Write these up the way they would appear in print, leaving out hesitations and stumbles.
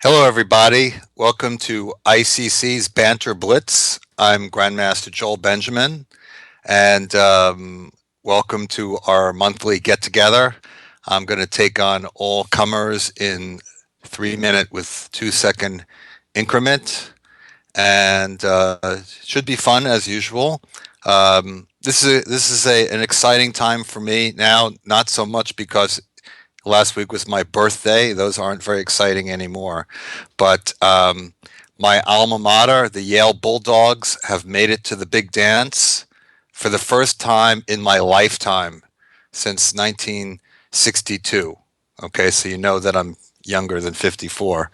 Hello, everybody. Welcome to ICC's Banter Blitz. I'm Grandmaster Joel Benjamin, and welcome to our monthly get together. I'm going to take on all comers in 3 minute with 2 second increment, and should be fun as usual. This is an exciting time for me now, not so much because last week was my birthday. Those aren't very exciting anymore. But my alma mater, the Yale Bulldogs, have made it to the big dance for the first time in my lifetime since 1962. Okay, so you know that I'm younger than 54.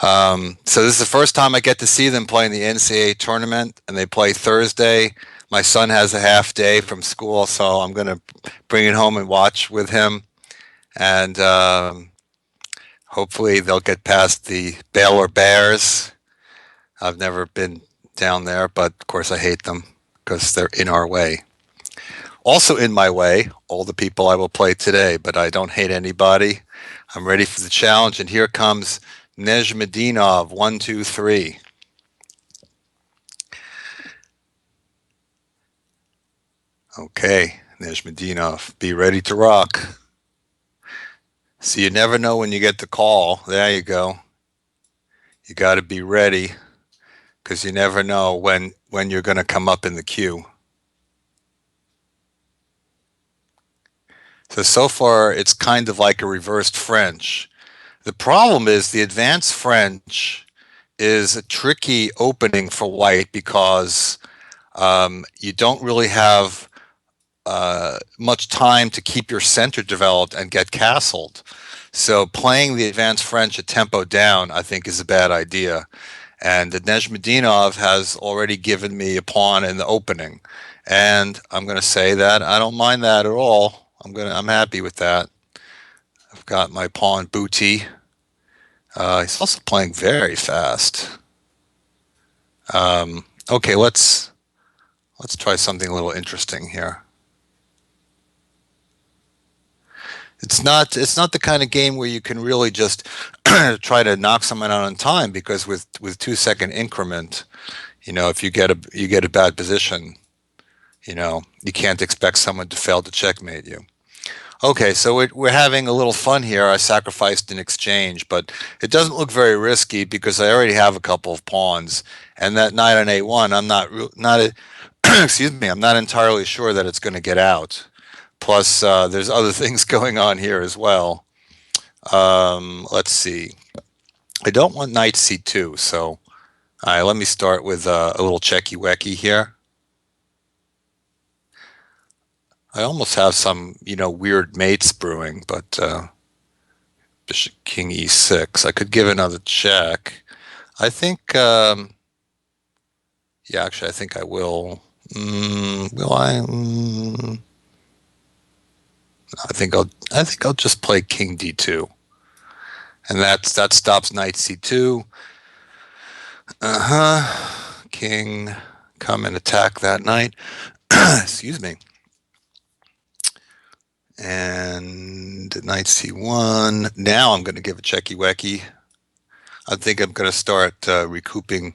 So this is the first time I get to see them play in the NCAA tournament, and they play Thursday. My son has a half day from school, so I'm going to bring it home and watch with him. And hopefully they'll get past the Baylor Bears. I've never been down there, but of course I hate them because they're in our way. Also in my way, all the people I will play today, but I don't hate anybody. I'm ready for the challenge, and here comes Nejmedinov, 1, 2, 3. Okay, Nejmedinov, be ready to rock. So you never know when you get the call. There you go. You got to be ready because you never know when you're going to come up in the queue. So far, it's kind of like a reversed French. The problem is the advanced French is a tricky opening for white because you don't really have much time to keep your center developed and get castled. So playing the advanced French a tempo down, I think, is a bad idea. And the Nejmedinov has already given me a pawn in the opening, and I'm going to say that I don't mind that at all. I'm happy with that. I've got my pawn booty. He's also playing very fast. Okay, let's try something a little interesting here. It's not the kind of game where you can really just try to knock someone out on time because with 2 second increment, if you get a bad position, you can't expect someone to fail to checkmate you. Okay, so we're having a little fun here. I sacrificed in exchange, but it doesn't look very risky because I already have a couple of pawns, and that knight on a1, excuse me, I'm not entirely sure that it's going to get out. Plus, there's other things going on here as well. Let's see. I don't want knight c2, so all right, let me start with a little checky-wecky here. I almost have some, weird mates brewing, but bishop king e6. I could give another check. I think, yeah, actually, I think I will. Will I? I think I'll just play king d2, and that stops knight c2. King, come and attack that knight. Excuse me. And knight c1. Now I'm going to give a checky-wecky. I think I'm going to start recouping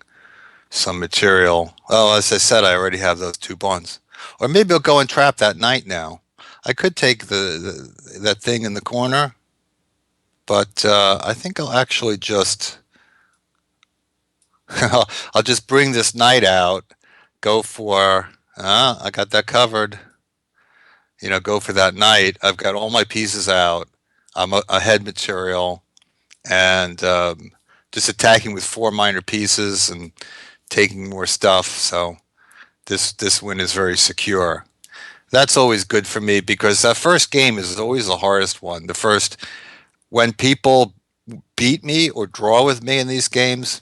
some material. Well, as I said, I already have those two pawns. Or maybe I'll go and trap that knight now. I could take that thing in the corner, but I think I'll actually just I'll just bring this knight out, go for I got that covered. Go for that knight. I've got all my pieces out. I'm ahead material, and just attacking with four minor pieces and taking more stuff. So this win is very secure. That's always good for me because that first game is always the hardest one. When people beat me or draw with me in these games,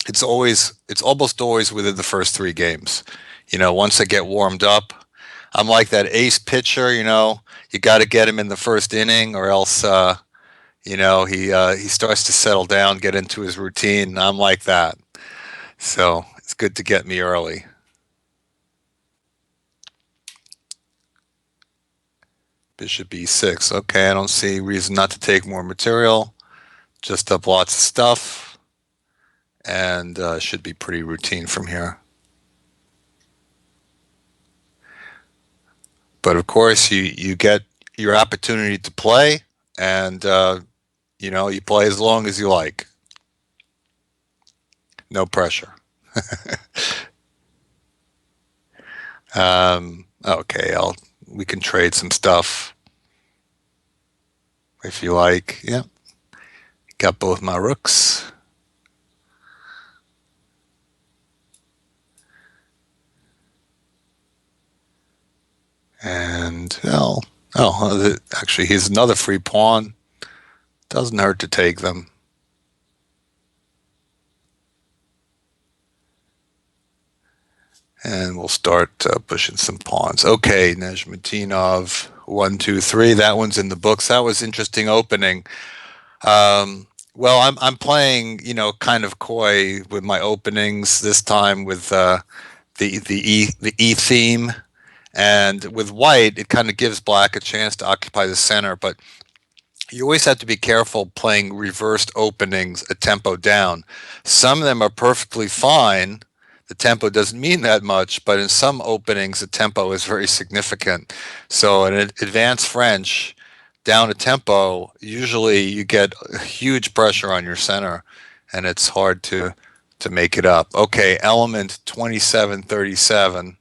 it's almost always within the first three games. Once I get warmed up, I'm like that ace pitcher. You got to get him in the first inning, or else he starts to settle down, get into his routine. I'm like that, so it's good to get me early. Bishop e6. Okay, I don't see reason not to take more material. just up lots of stuff, and should be pretty routine from here. But of course, you get your opportunity to play, and you play as long as you like. No pressure. Okay, I'll we can trade some stuff if you like. Yeah, got both my rooks. And actually, here's another free pawn. Doesn't hurt to take them. And we'll start pushing some pawns. Okay, Nezhmatinov, 1, 2, 3. That one's in the books. That was interesting opening. Well, I'm playing, kind of coy with my openings this time with the E theme, and with white, it kind of gives black a chance to occupy the center, but you always have to be careful playing reversed openings a tempo down. Some of them are perfectly fine. The tempo doesn't mean that much, but in some openings, the tempo is very significant. So in advanced French, down a tempo, usually you get huge pressure on your center, and it's hard to make it up. Okay, element 2737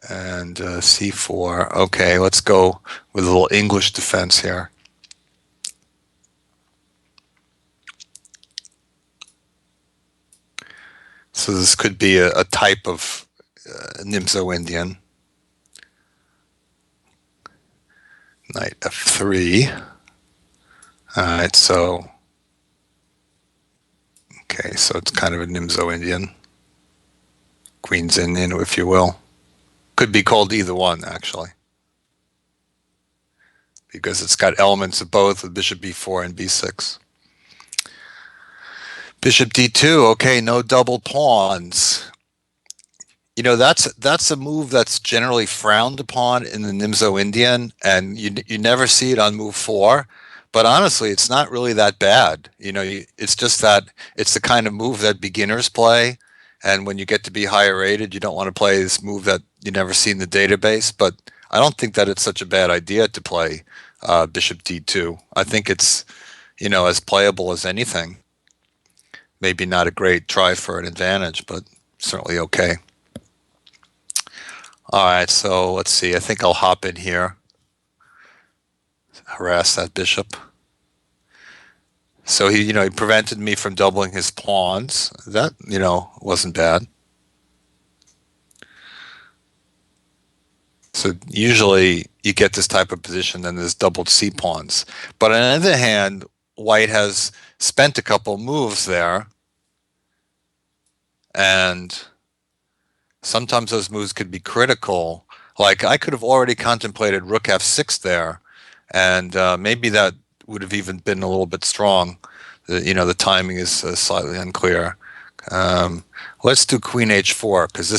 and C4. Okay, let's go with a little English defense here. So this could be a type of Nimzo-Indian. Knight F3. All right, so okay, so it's kind of a Nimzo-Indian, Queen's Indian, if you will. Could be called either one, actually, because it's got elements of both with Bishop B4 and B6. Bishop D2. Okay, no double pawns. That's a move that's generally frowned upon in the Nimzo Indian, and you never see it on move 4. But honestly, it's not really that bad. It's just that it's the kind of move that beginners play, and when you get to be higher rated, you don't want to play this move that you never see in the database. But I don't think that it's such a bad idea to play Bishop D2. I think it's as playable as anything. Maybe not a great try for an advantage, but certainly okay. All right, so let's see. I think I'll hop in here, harass that bishop. So he prevented me from doubling his pawns. That, wasn't bad. So usually you get this type of position, then there's doubled C pawns. But on the other hand, white has spent a couple moves there, and sometimes those moves could be critical. Like I could have already contemplated rook f6 there, and maybe that would have even been a little bit strong. The timing is slightly unclear. Let's do queen h4 because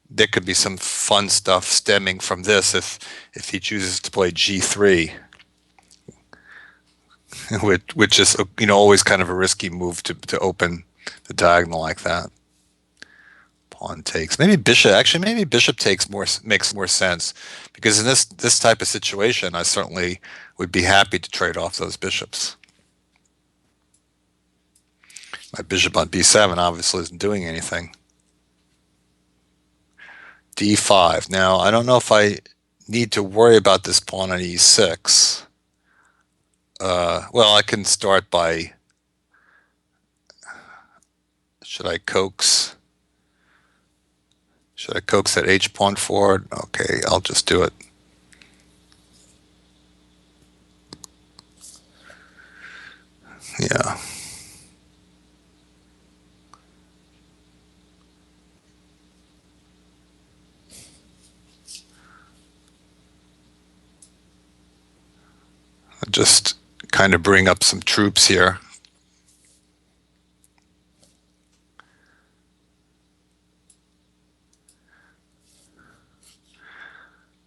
there could be some fun stuff stemming from this if he chooses to play g3, which is always kind of a risky move to open the diagonal like that. Pawn takes. Maybe bishop takes makes more sense, because in this type of situation, I certainly would be happy to trade off those bishops. My bishop on b7 obviously isn't doing anything. d5. Now, I don't know if I need to worry about this pawn on e6. Well, I can start by, should I coax that h pawn forward? Okay, I'll just do it. Yeah. Just kind of bring up some troops here.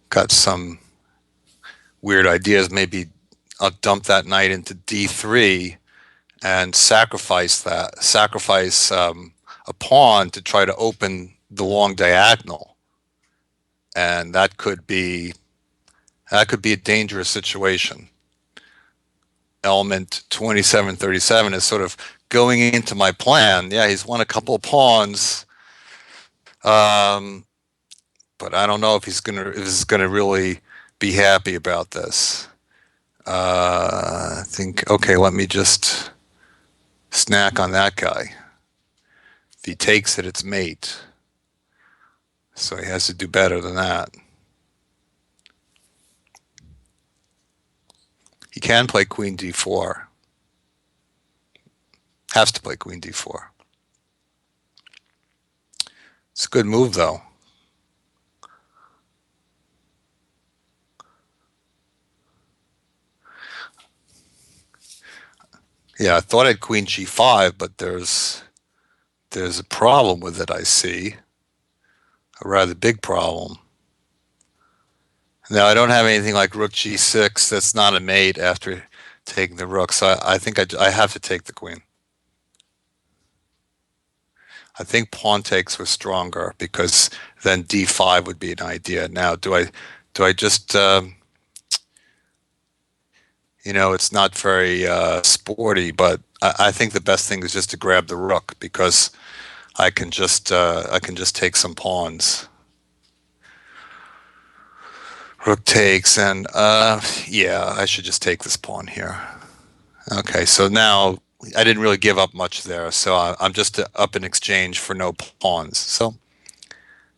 Got some weird ideas. Maybe I'll dump that knight into d3 and sacrifice a pawn to try to open the long diagonal, and that could be a dangerous situation. Element 2737 is sort of going into my plan. Yeah, he's won a couple of pawns, um, but I don't know if he's gonna really be happy about this. I think okay, let me just snack on that guy. If he takes it, it's mate. So he has to do better than that. He can play queen d4. Has to play queen d4. It's a good move, though. Yeah, I thought I had queen g5, but there's a problem with it, I see. A rather big problem. Now, I don't have anything like rook g6. That's not a mate after taking the rook, so I think I have to take the queen. I think pawn takes was stronger because then d5 would be an idea. Now, do I just it's not very sporty, but I think the best thing is just to grab the rook because I can just take some pawns. Rook takes, and yeah, I should just take this pawn here. Okay, so now I didn't really give up much there, so I'm just up in exchange for no pawns. So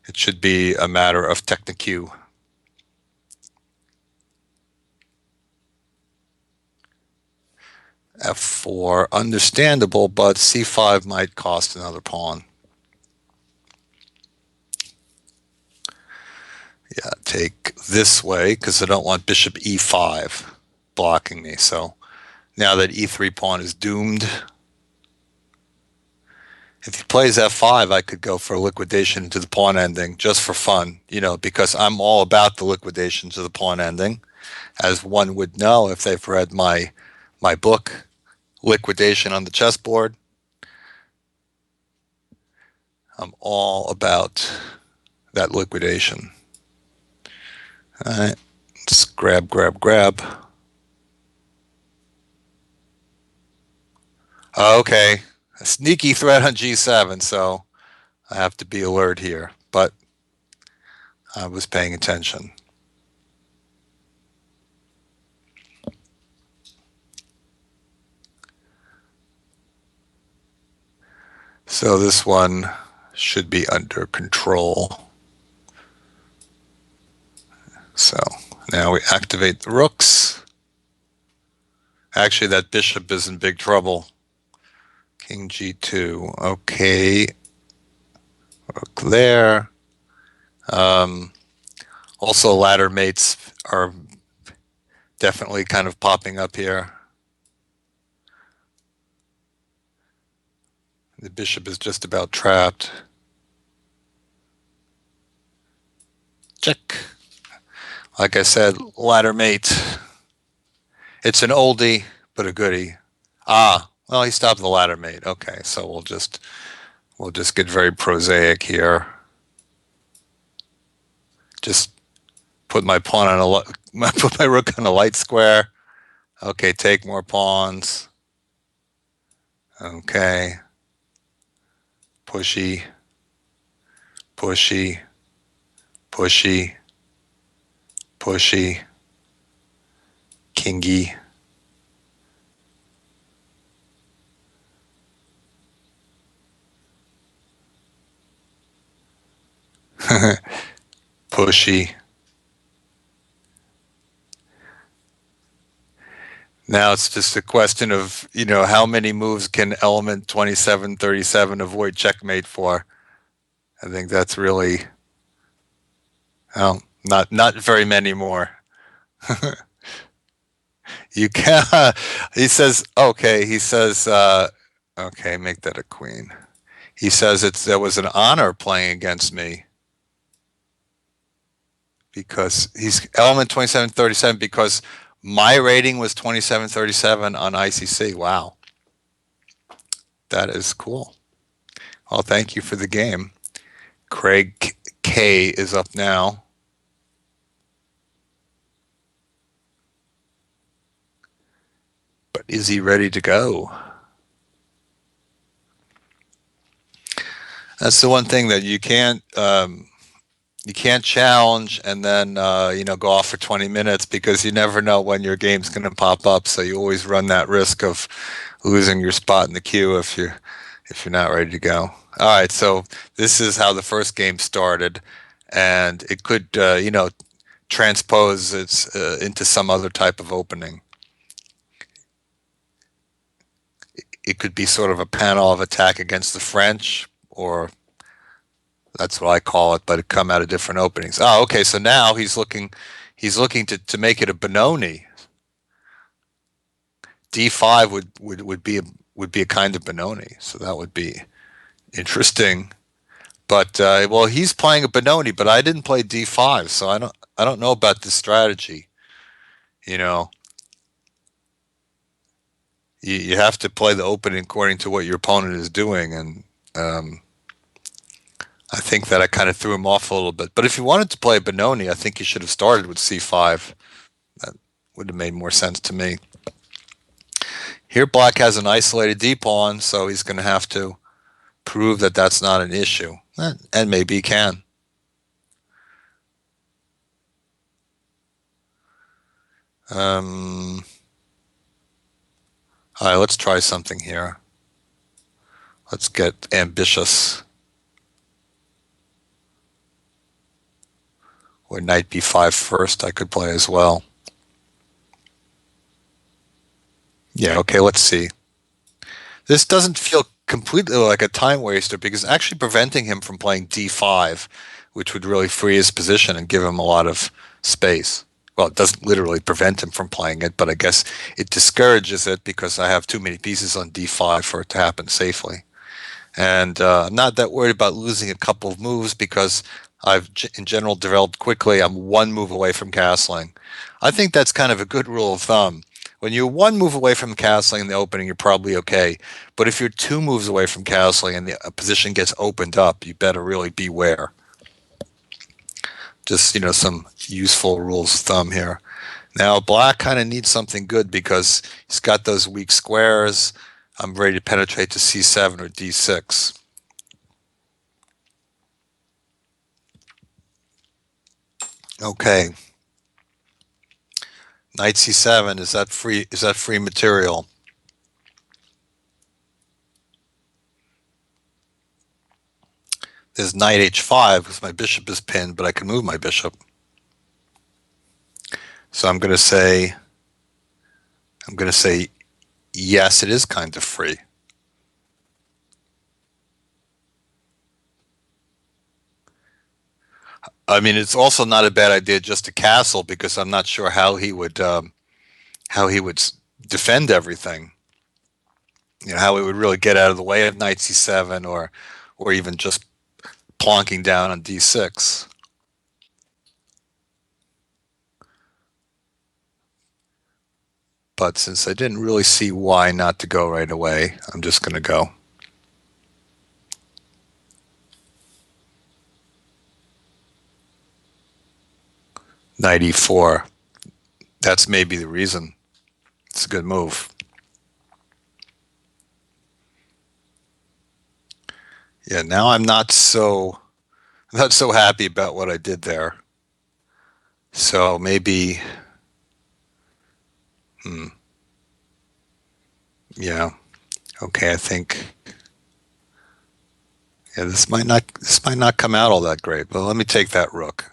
it should be a matter of technique. F4, understandable, but c5 might cost another pawn. Yeah, take this way because I don't want bishop e5 blocking me. So now that e3 pawn is doomed, if he plays f5, I could go for a liquidation to the pawn ending just for fun, because I'm all about the liquidation to the pawn ending. As one would know if they've read my book, Liquidation on the Chessboard. I'm all about that liquidation. All right, let's grab, grab, grab. Okay, a sneaky threat on g7, so I have to be alert here, but I was paying attention. So this one should be under control. So now we activate the rooks. Actually, that bishop is in big trouble. King g2. Okay. Rook there. Also, ladder mates are definitely kind of popping up here. The bishop is just about trapped. Check. Like I said, ladder mate. It's an oldie, but a goodie. Ah, well, he stopped the ladder mate. Okay, so we'll just get very prosaic here. Just put my pawn on put my rook on a light square. Okay, take more pawns. Okay. Pushy, pushy, pushy, pushy, kingy. Pushy. Now it's just a question of, how many moves can element 2737 avoid checkmate for? I think that's really, well, not very many more. You can he says, okay, okay, make that a queen. He says there was an honor playing against me. because he's element 2737 because my rating was 2737 on ICC. Wow, that is cool. Well, thank you for the game. Craig K is up now. But is he ready to go? That's the one thing that you can't challenge and then go off for 20 minutes because you never know when your game's going to pop up. So you always run that risk of losing your spot in the queue if you're not ready to go. All right, so this is how the first game started, and it could transpose its into some other type of opening. It could be sort of a panel of attack against the French, or that's what I call it, but it come out of different openings. Oh, okay. So now he's looking to make it a Benoni. D5 would be a kind of Benoni, so that would be interesting. But well, he's playing a Benoni, but I didn't play D5, so I don't know about this strategy. You know, you have to play the opening according to what your opponent is doing, and I think that I kind of threw him off a little bit. But if you wanted to play Benoni, I think you should have started with C5. That would have made more sense to me. Here, black has an isolated D pawn, so he's going to have to prove that that's not an issue, and maybe he can. All right, let's try something here. Let's get ambitious. Or knight b5 first, I could play as well. Yeah, okay, let's see. This doesn't feel completely like a time waster because actually preventing him from playing d5, which would really free his position and give him a lot of space. Well, it doesn't literally prevent him from playing it, but I guess it discourages it because I have too many pieces on d5 for it to happen safely. And I'm not that worried about losing a couple of moves because I've in general developed quickly. I'm one move away from castling. I think that's kind of a good rule of thumb. When you're one move away from castling in the opening, you're probably okay. But if you're two moves away from castling and the position gets opened up, you better really beware. Just, some useful rules of thumb here. Now, black kind of needs something good because he's got those weak squares. I'm ready to penetrate to c7 or d6. Okay. Knight c7, is that free? Is that free material? There's knight h5 because my bishop is pinned, but I can move my bishop. So I'm going to say yes, it is kind of free. I mean, it's also not a bad idea just to castle because I'm not sure how he would defend everything. How he would really get out of the way of knight c7 or even just plonking down on d6. But since I didn't really see why not to go right away, I'm just going to go. Knight e4. That's maybe the reason. It's a good move. Yeah, now I'm not so happy about what I did there. So maybe, yeah, okay. I think, yeah, this might not come out all that great. But let me take that rook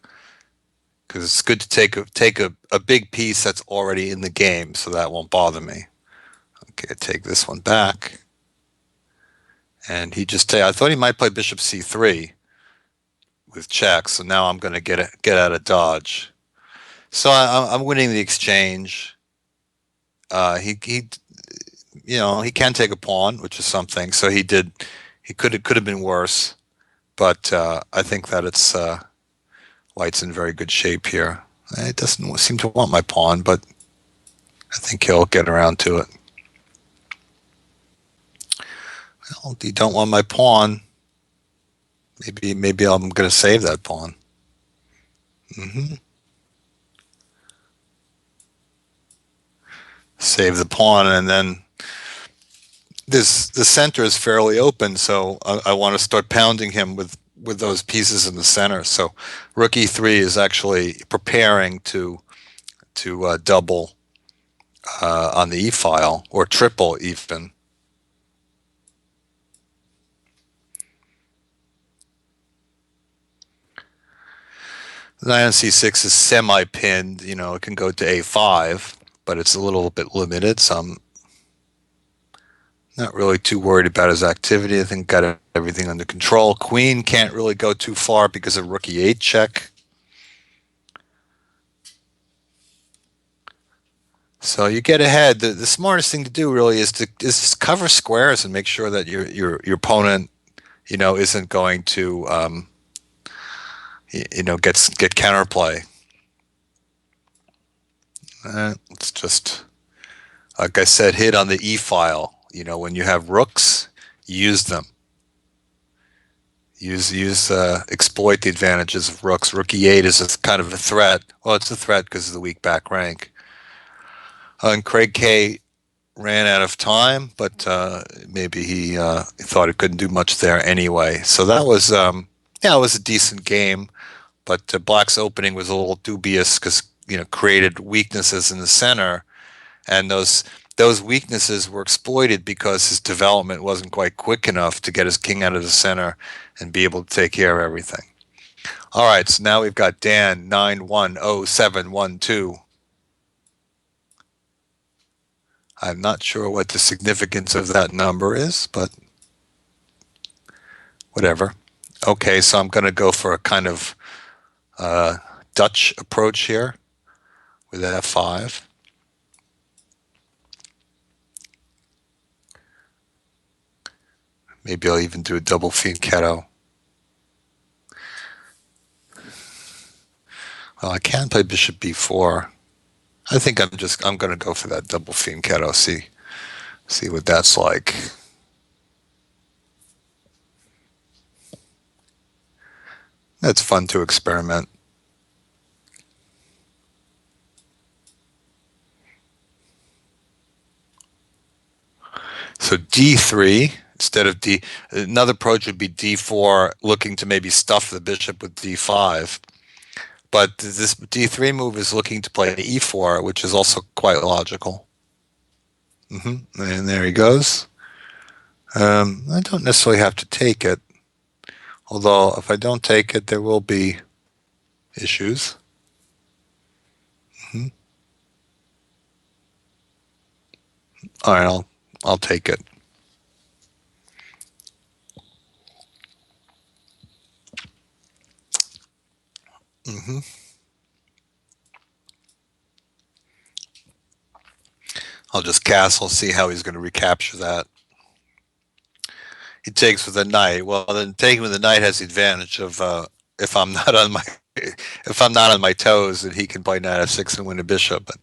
because it's good to take a big piece that's already in the game, so that won't bother me. Okay, take this one back, and I thought he might play bishop c3 with check. So now I'm going to get out of dodge. So I'm winning the exchange. He can take a pawn, which is something. So he did. He could have been worse, but I think that it's White's in very good shape here. It doesn't seem to want my pawn, but I think he'll get around to it. Well, you don't want my pawn. Maybe I'm going to save that pawn. hmm Save the pawn, and then the center is fairly open, so I want to start pounding him with those pieces in the center. So rook e3 is actually preparing to double on the e file, or triple even. Knight on c6 is semi-pinned. You know, it can go to a5, but it's a little bit limited, so I'm not really too worried about his activity. I think got everything under control. Queen can't really go too far because of rook e8 check. So you get ahead. The smartest thing to do really is to cover squares and make sure that your opponent, you know, isn't going to you know, get counterplay. Let's just, like I said, hit on the e file. You know, when you have rooks, use them. Exploit the advantages of rooks. Rook e8 is a kind of a threat. Well, it's a threat because of the weak back rank. And Craig K ran out of time, but maybe he thought it couldn't do much there anyway. So that was, yeah, it was a decent game, but Black's opening was a little dubious because, you know, created weaknesses in the center, and those weaknesses were exploited because his development wasn't quite quick enough to get his king out of the center and be able to take care of everything. All right, so now we've got Dan 910712. I'm not sure what the significance of that number is, but whatever. Okay, so I'm going to go for a kind of Dutch approach here with f5. Maybe I'll even do a double fianchetto. Well, I can play bishop b4. I think I'm going to go for that double fianchetto. See what that's like. That's fun to experiment. So d3 instead of d. Another approach would be d4, looking to maybe stuff the bishop with d5. But this d3 move is looking to play e4, which is also quite logical. And there he goes. I don't necessarily have to take it, although if I don't take it, there will be issues. All right, I'll take it. I'll just castle, see how he's going to recapture that. He takes with a knight. Well, then taking with a knight has the advantage of if I'm not on my toes, that he can play knight f6 and win a bishop. But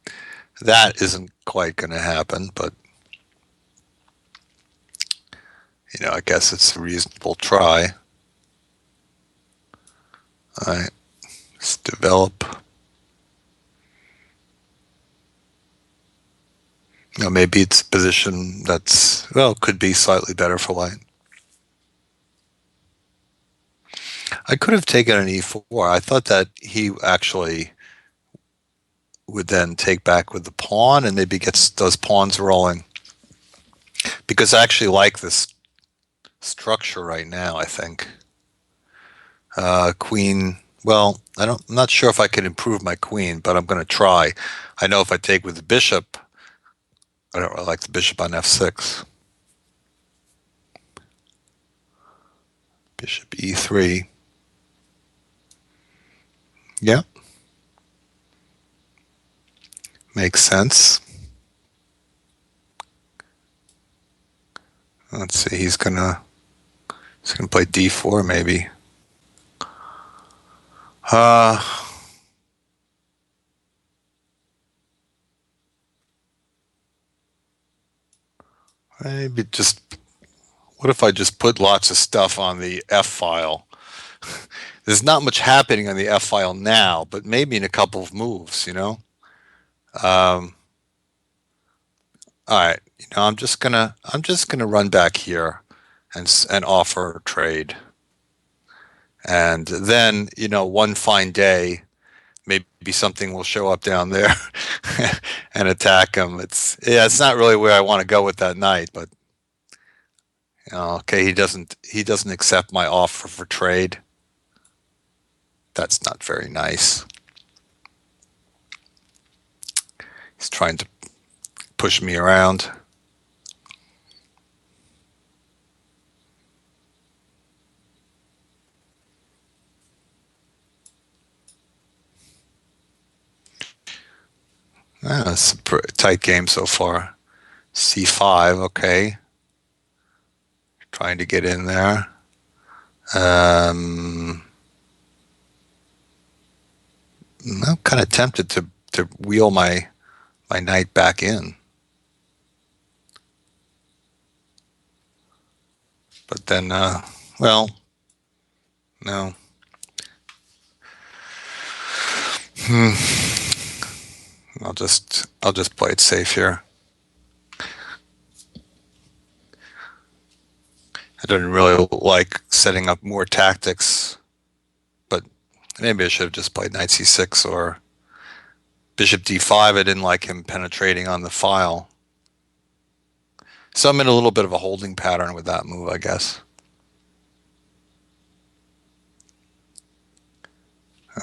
that isn't quite going to happen. But you know, I guess it's a reasonable try. All right, let's develop. You know, maybe it's a position that's, well, could be slightly better for white. I could have taken an e4. I thought that he actually would then take back with the pawn and maybe gets those pawns rolling. Because I actually like this structure right now, I think. Queen, well, I'm not sure if I can improve my queen, but I'm going to try. I know if I take with the bishop, I don't really like the bishop on f6. Bishop e3. Yeah. Makes sense. Let's see, he's gonna play d4 maybe. Uh, maybe just, what if I just put lots of stuff on the F file? There's not much happening on the F file now, but maybe in a couple of moves. Um, all right, I'm just gonna run back here and offer a trade, and then one fine day maybe something will show up down there and attack him. It's not really where I want to go with that night, but okay, he doesn't accept my offer for trade. That's not very nice. He's trying to push me around. It's a tight game so far. C5, okay. Trying to get in there. Um, I'm kind of tempted to wheel my knight back in, but then, well, no. Hmm. I'll just play it safe here. I didn't really like setting up more tactics, but maybe I should have just played knight c6 or bishop d5. I didn't like him penetrating on the file. So I'm in a little bit of a holding pattern with that move, I guess.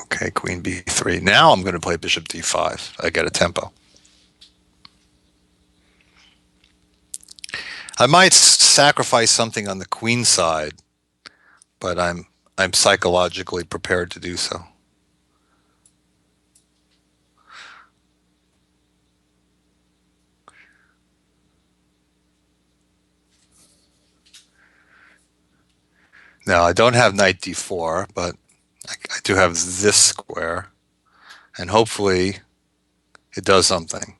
Okay, queen b3. Now I'm going to play bishop d5. I get a tempo. I might sacrifice something on the queen side, but I'm psychologically prepared to do so. Now I don't have knight d4, but I do have this square, and hopefully it does something.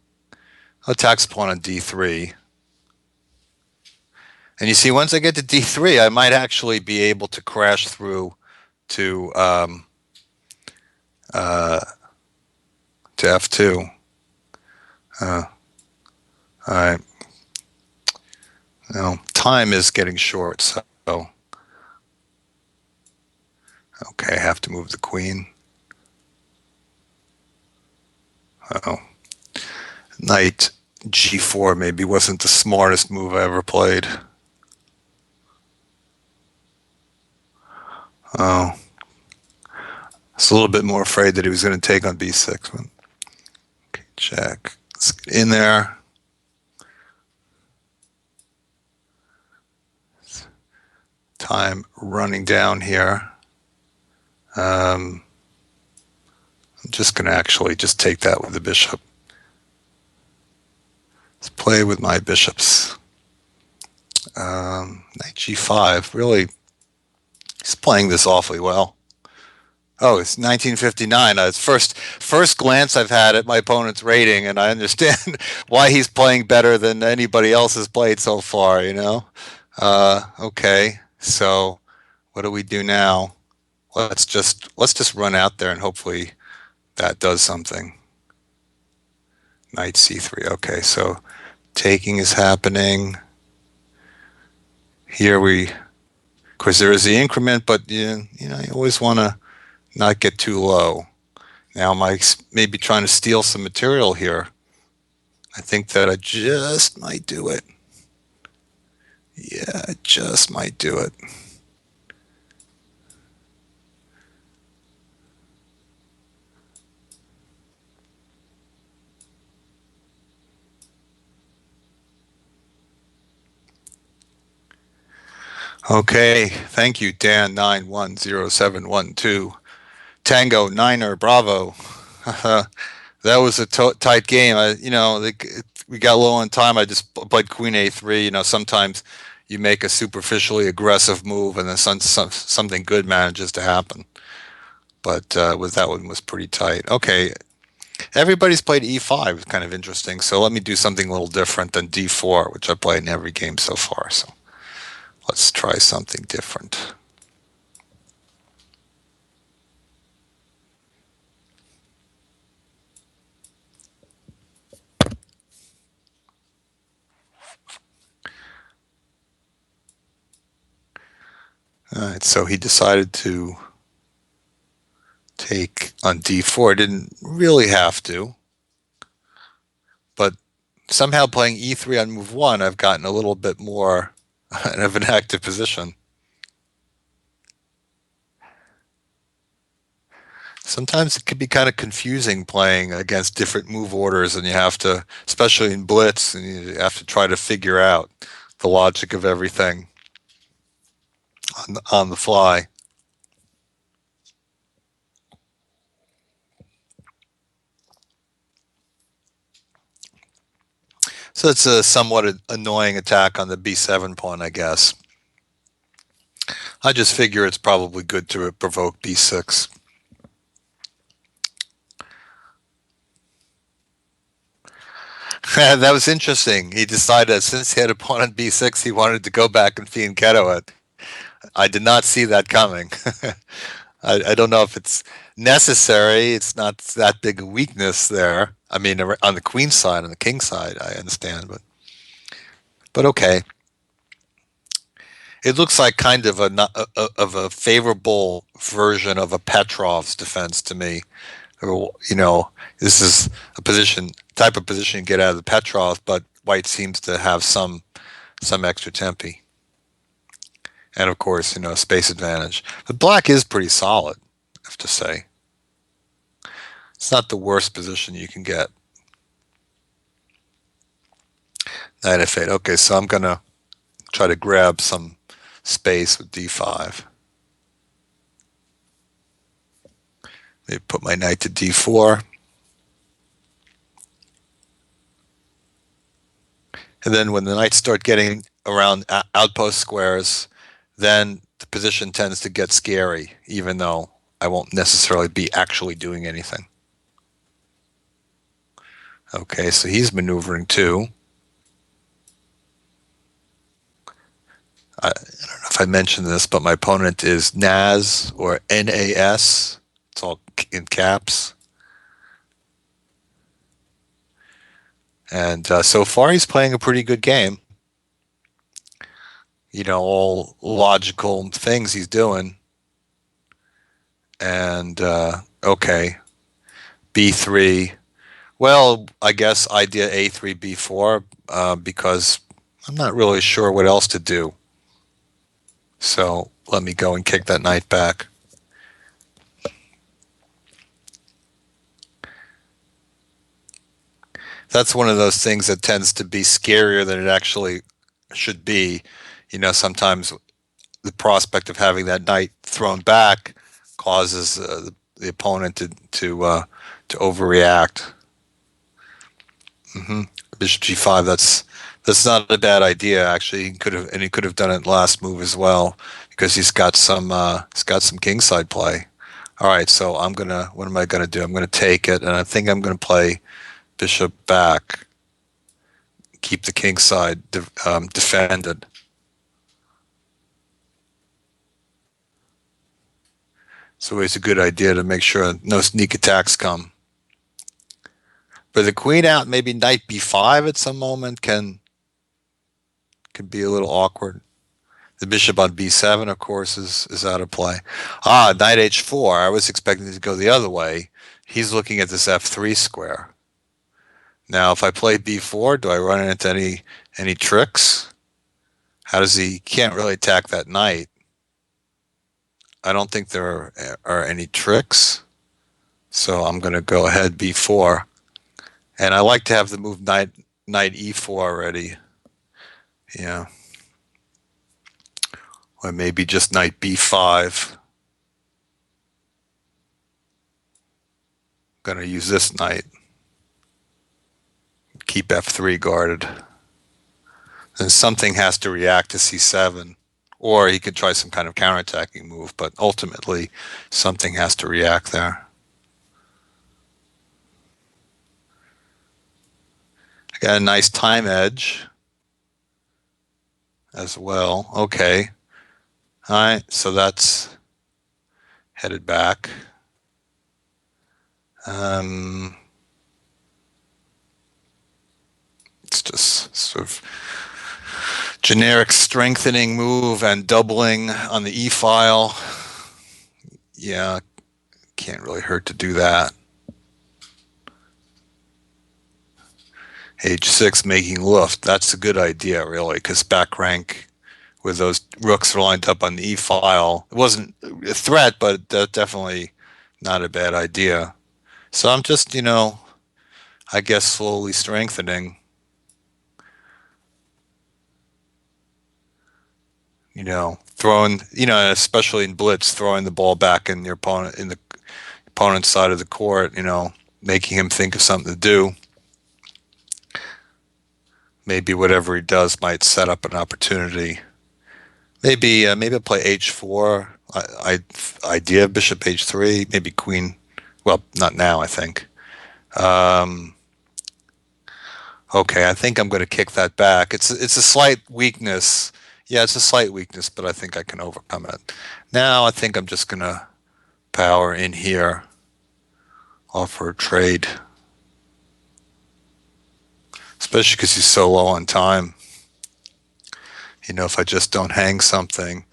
Attacks pawn on d3. And you see, once I get to d3, I might actually be able to crash through to uh, to f2. All right. Time is getting short, so okay, I have to move the queen. Oh, knight g4 maybe wasn't the smartest move I ever played. Oh, I was a little bit more afraid that he was going to take on b6. Okay, check. Let's get in there. Time running down here. I'm just going to actually just take that with the bishop. Let's play with my bishops. Knight g5. Really, he's playing this awfully well. Oh, it's 1959. It's first glance I've had at my opponent's rating, and I understand why he's playing better than anybody else has played so far. Okay, so what do we do now? Let's just run out there and hopefully that does something. Knight c3. Okay, so taking is happening. Here of course, there is the increment, but you always want to not get too low. Now Mike's maybe trying to steal some material here. I think that I just might do it. Yeah, I just might do it. Okay, thank you, Dan910712. Tango Niner, bravo. That was a tight game. We got low on time. I just played Queen A3. Sometimes you make a superficially aggressive move, and then something good manages to happen. but with that one was pretty tight. Okay, everybody's played E5. It's kind of interesting. So let me do something a little different than D4, which I played in every game so far. So let's try something different. All right, so he decided to take on D4. Didn't really have to, but somehow playing E3 on move one, I've gotten a little bit more of an active position. Sometimes it can be kind of confusing playing against different move orders, and you have to, especially in Blitz, and you have to try to figure out the logic of everything on the fly. So it's a somewhat annoying attack on the B7 pawn, I guess. I just figure it's probably good to provoke B6. That was interesting. He decided since he had a pawn on B6, he wanted to go back and fianchetto it. I did not see that coming. I don't know if it's necessary. It's not that big a weakness there. I mean, on the queen side, on the king side, I understand, but okay. It looks like kind of of a favorable version of a Petrov's defense to me. You know, this is a position type of position you get out of the Petrov, but White seems to have some extra tempi, and of course, space advantage. But Black is pretty solid, I have to say. It's not the worst position you can get. Knight f8. Okay, so I'm gonna try to grab some space with d5. Maybe put my knight to d4. And then when the knights start getting around outpost squares, then the position tends to get scary, even though I won't necessarily be actually doing anything. Okay, so he's maneuvering too. I don't know if I mentioned this, but my opponent is Nas or NAS. It's all in caps. And so far, he's playing a pretty good game. All logical things he's doing. And okay, B3. Well, I guess idea A3, B4, because I'm not really sure what else to do. So let me go and kick that knight back. That's one of those things that tends to be scarier than it actually should be. Sometimes the prospect of having that knight thrown back causes the opponent to overreact. hmm Bishop G5. That's not a bad idea actually. He could have done it last move as well because he's got some kingside play. All right, so what am I gonna do? I'm gonna take it, and I think I'm gonna play bishop back, keep the king side defended. So it's a good idea to make sure no sneak attacks come. But the queen out, maybe knight b5 at some moment can be a little awkward. The bishop on b7, of course, is out of play. Knight h4. I was expecting to go the other way. He's looking at this f3 square. Now, if I play b4, do I run into any tricks? He can't really attack that knight. I don't think there are any tricks. So I'm going to go ahead b4. And I like to have the move knight e4 ready. Yeah. Or maybe just knight b5. Going to use this knight. Keep f3 guarded. Then something has to react to c7 Or he could try some kind of counterattacking move, but ultimately something has to react there. I got a nice time edge as well. Okay. All right, so that's headed back. Um, it's just sort of generic strengthening move and doubling on the E file. Yeah, can't really hurt to do that. H6 making luft. That's a good idea, really, because back rank with those rooks lined up on the E file, it wasn't a threat, but definitely not a bad idea. So I'm just, I guess slowly strengthening, throwing, especially in blitz, throwing the ball back in your opponent in the opponent's side of the court, making him think of something to do. Maybe whatever he does might set up an opportunity. Maybe I'll play H4. Idea Bishop H3. Maybe Queen. Well, not now. I think. Um, okay, I think I'm going to kick that back. It's a slight weakness. Yeah, it's a slight weakness, but I think I can overcome it. Now I think I'm just going to power in here, offer a trade, especially because he's so low on time. If I just don't hang something.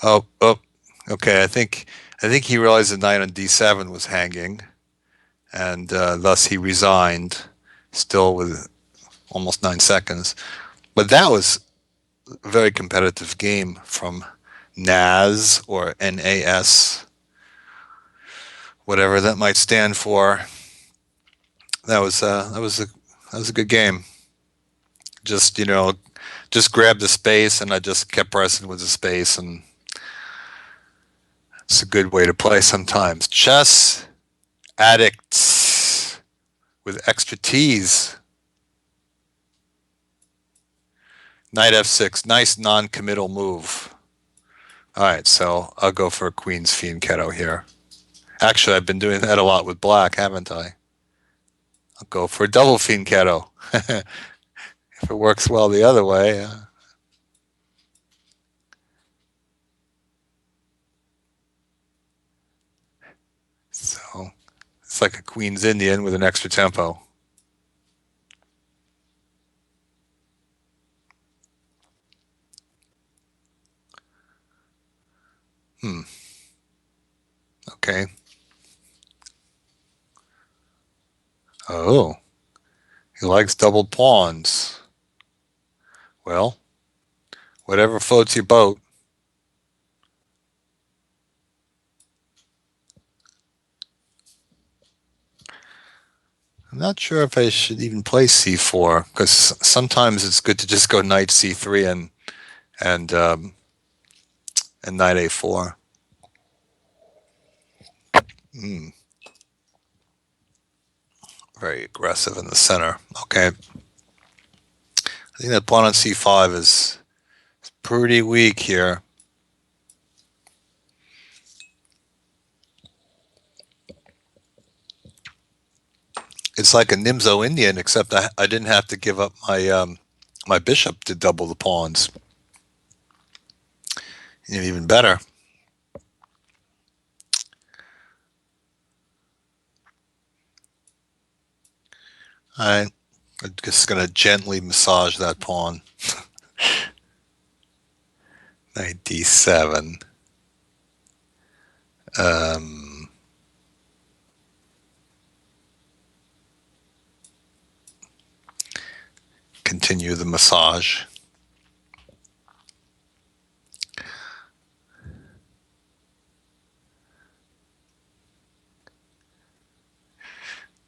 Oh, oh, okay. I think he realized the knight on D7 was hanging, and thus he resigned, still with almost 9 seconds. But that was a very competitive game from NAS or NAS, whatever that might stand for. That was a good game. Just just grabbed the space, and I just kept pressing with the space, and it's a good way to play sometimes. Chess addicts with extra T's. Knight f6, nice non-committal move. All right, so I'll go for a queen's fianchetto here. Actually, I've been doing that a lot with black, haven't I? I'll go for a double fianchetto. If it works well the other way. So it's like a queen's Indian with an extra tempo. Hmm. Okay. Oh, he likes doubled pawns. Well, whatever floats your boat. I'm not sure if I should even play c4 because sometimes it's good to just go knight c3 and knight a4. Mm, very aggressive in the center. Okay, I think that pawn on c5 is pretty weak here. It's like a Nimzo Indian, except I didn't have to give up my bishop to double the pawns. Even better. I'm just going to gently massage that pawn. Knight d7. Continue the massage.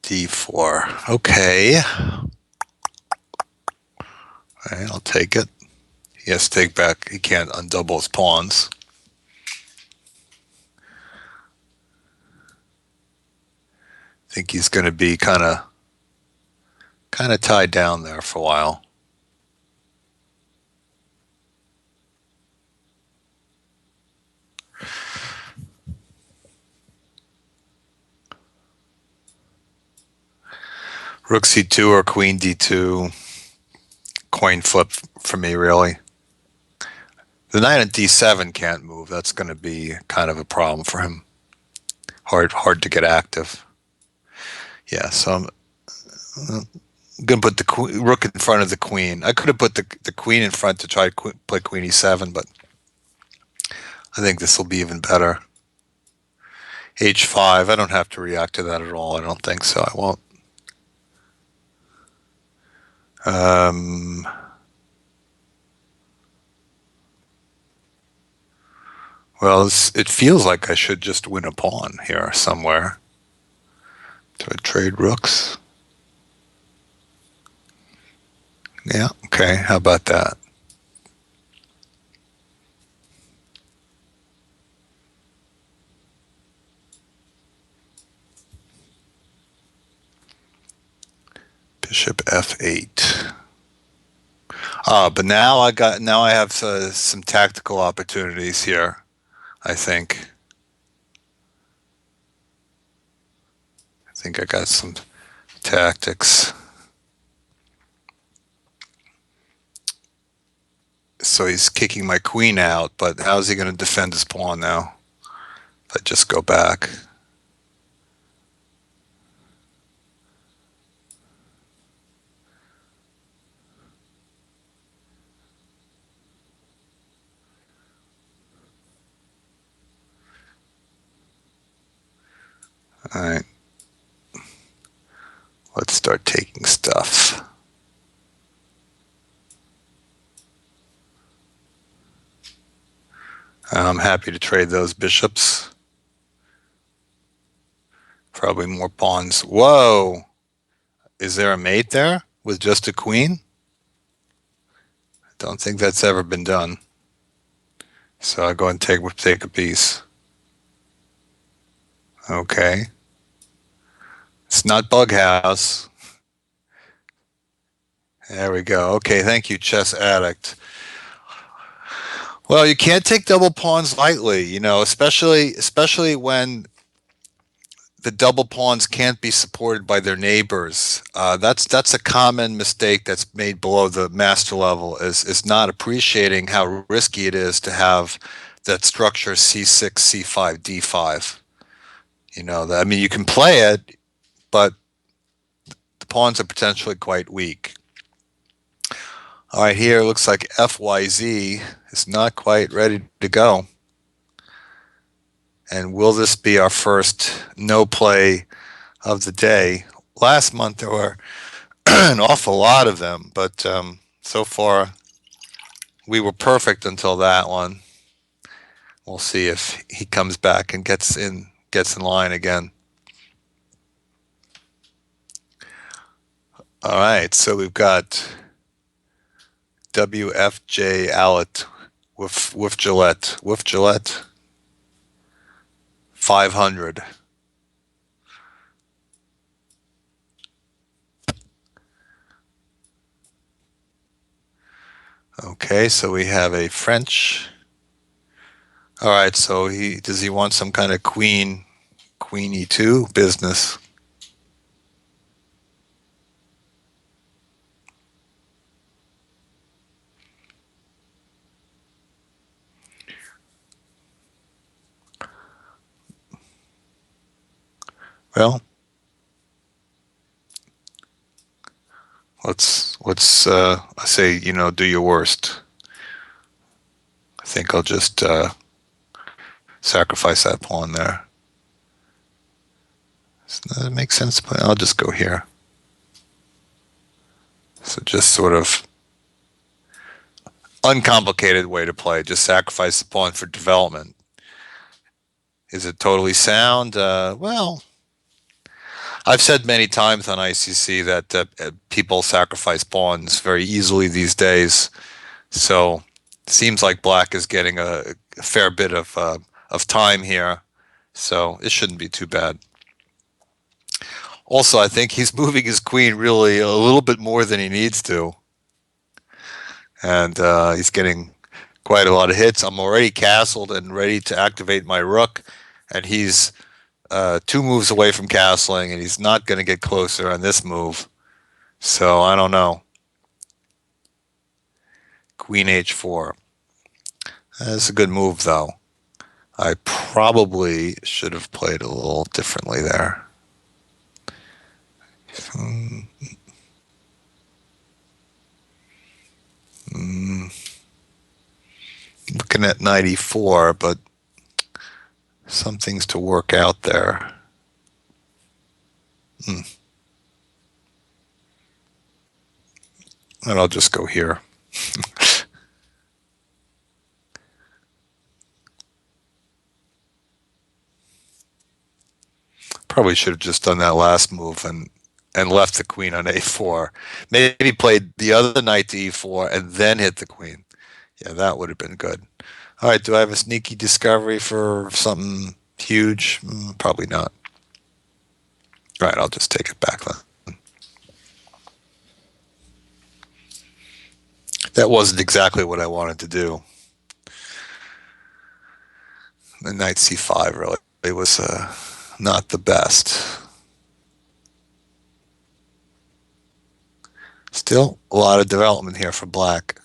d4. Okay. All right, I'll take it. He has to take back. He can't undouble his pawns. I think he's going to be kind of tied down there for a while. Rook c2 or queen d2. Coin flip for me, really. The knight on d7 can't move. That's going to be kind of a problem for him. Hard to get active. Yeah, so I'm going to put the rook in front of the queen. I could have put the queen in front to try to play queen e7, but I think this will be even better. h5. I don't have to react to that at all. I don't think so. I won't. Um, well, it feels like I should just win a pawn here somewhere. Do I trade rooks? Yeah, okay. How about that? Bishop f8. But now I have some tactical opportunities here, I think. I think I got some tactics. So he's kicking my queen out, but how's he going to defend his pawn now? If I just go back. All right. Let's start taking stuff. I'm happy to trade those bishops. Probably more pawns. Whoa! Is there a mate there with just a queen? I don't think that's ever been done. So I go and take a piece. Okay. It's not Bug House. There we go. Okay, thank you, Chess Addict. Well, you can't take double pawns lightly, especially when the double pawns can't be supported by their neighbors. That's a common mistake that's made below the master level is not appreciating how risky it is to have that structure c6, c5, d5. I mean, you can play it, but the pawns are potentially quite weak. All right, here it looks like FYZ is not quite ready to go. And will this be our first no play of the day? Last month there were an awful lot of them, but so far we were perfect until that one. We'll see if he comes back and gets in line again. All right, so we've got WFJ Allet with Gillette 500. Okay, so we have a French. All right, so does he want some kind of queen e2 business? Well, let's I say, do your worst. I think I'll just sacrifice that pawn there. Does that make sense? I'll just go here. So just sort of uncomplicated way to play. Just sacrifice the pawn for development. Is it totally sound? Well, I've said many times on ICC that people sacrifice pawns very easily these days. So it seems like Black is getting a fair bit of time here. So it shouldn't be too bad. Also, I think he's moving his queen really a little bit more than he needs to. And he's getting quite a lot of hits. I'm already castled and ready to activate my rook. And he's 2 moves away from castling, and he's not going to get closer on this move. So I don't know. Queen h4. That's a good move, though. I probably should have played a little differently there. Hmm, looking at 94, but some things to work out there. Hmm, and I'll just go here. Probably should have just done that last move and left the queen on a4. Maybe played the other knight to e4 and then hit the queen. Yeah, that would have been good. All right, do I have a sneaky discovery for something huge? Probably not. All right, I'll just take it back then. That wasn't exactly what I wanted to do. The knight c5 really it was not the best. Still a lot of development here for black.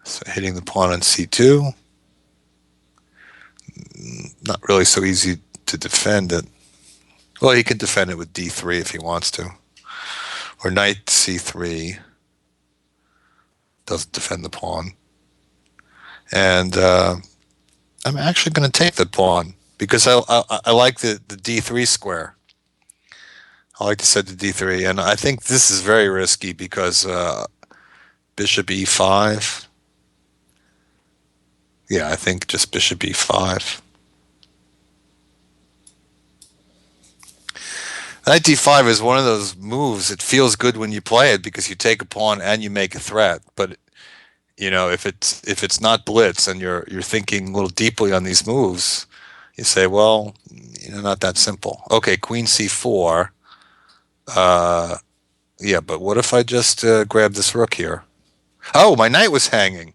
So hitting the pawn on c2, not really so easy to defend it. Well, he can defend it with d3 if he wants to. Or knight c3 doesn't defend the pawn. And I'm actually going to take the pawn because I like the d3 square. I like to set the d3, and I think this is very risky because bishop e5. Yeah, I think just bishop e5. Knight d5 is one of those moves. It feels good when you play it because you take a pawn and you make a threat. But if it's not blitz and you're thinking a little deeply on these moves, you say, well, not that simple. Okay, queen c4. Uh, yeah, but what if I just grab this rook here? Oh, my knight was hanging.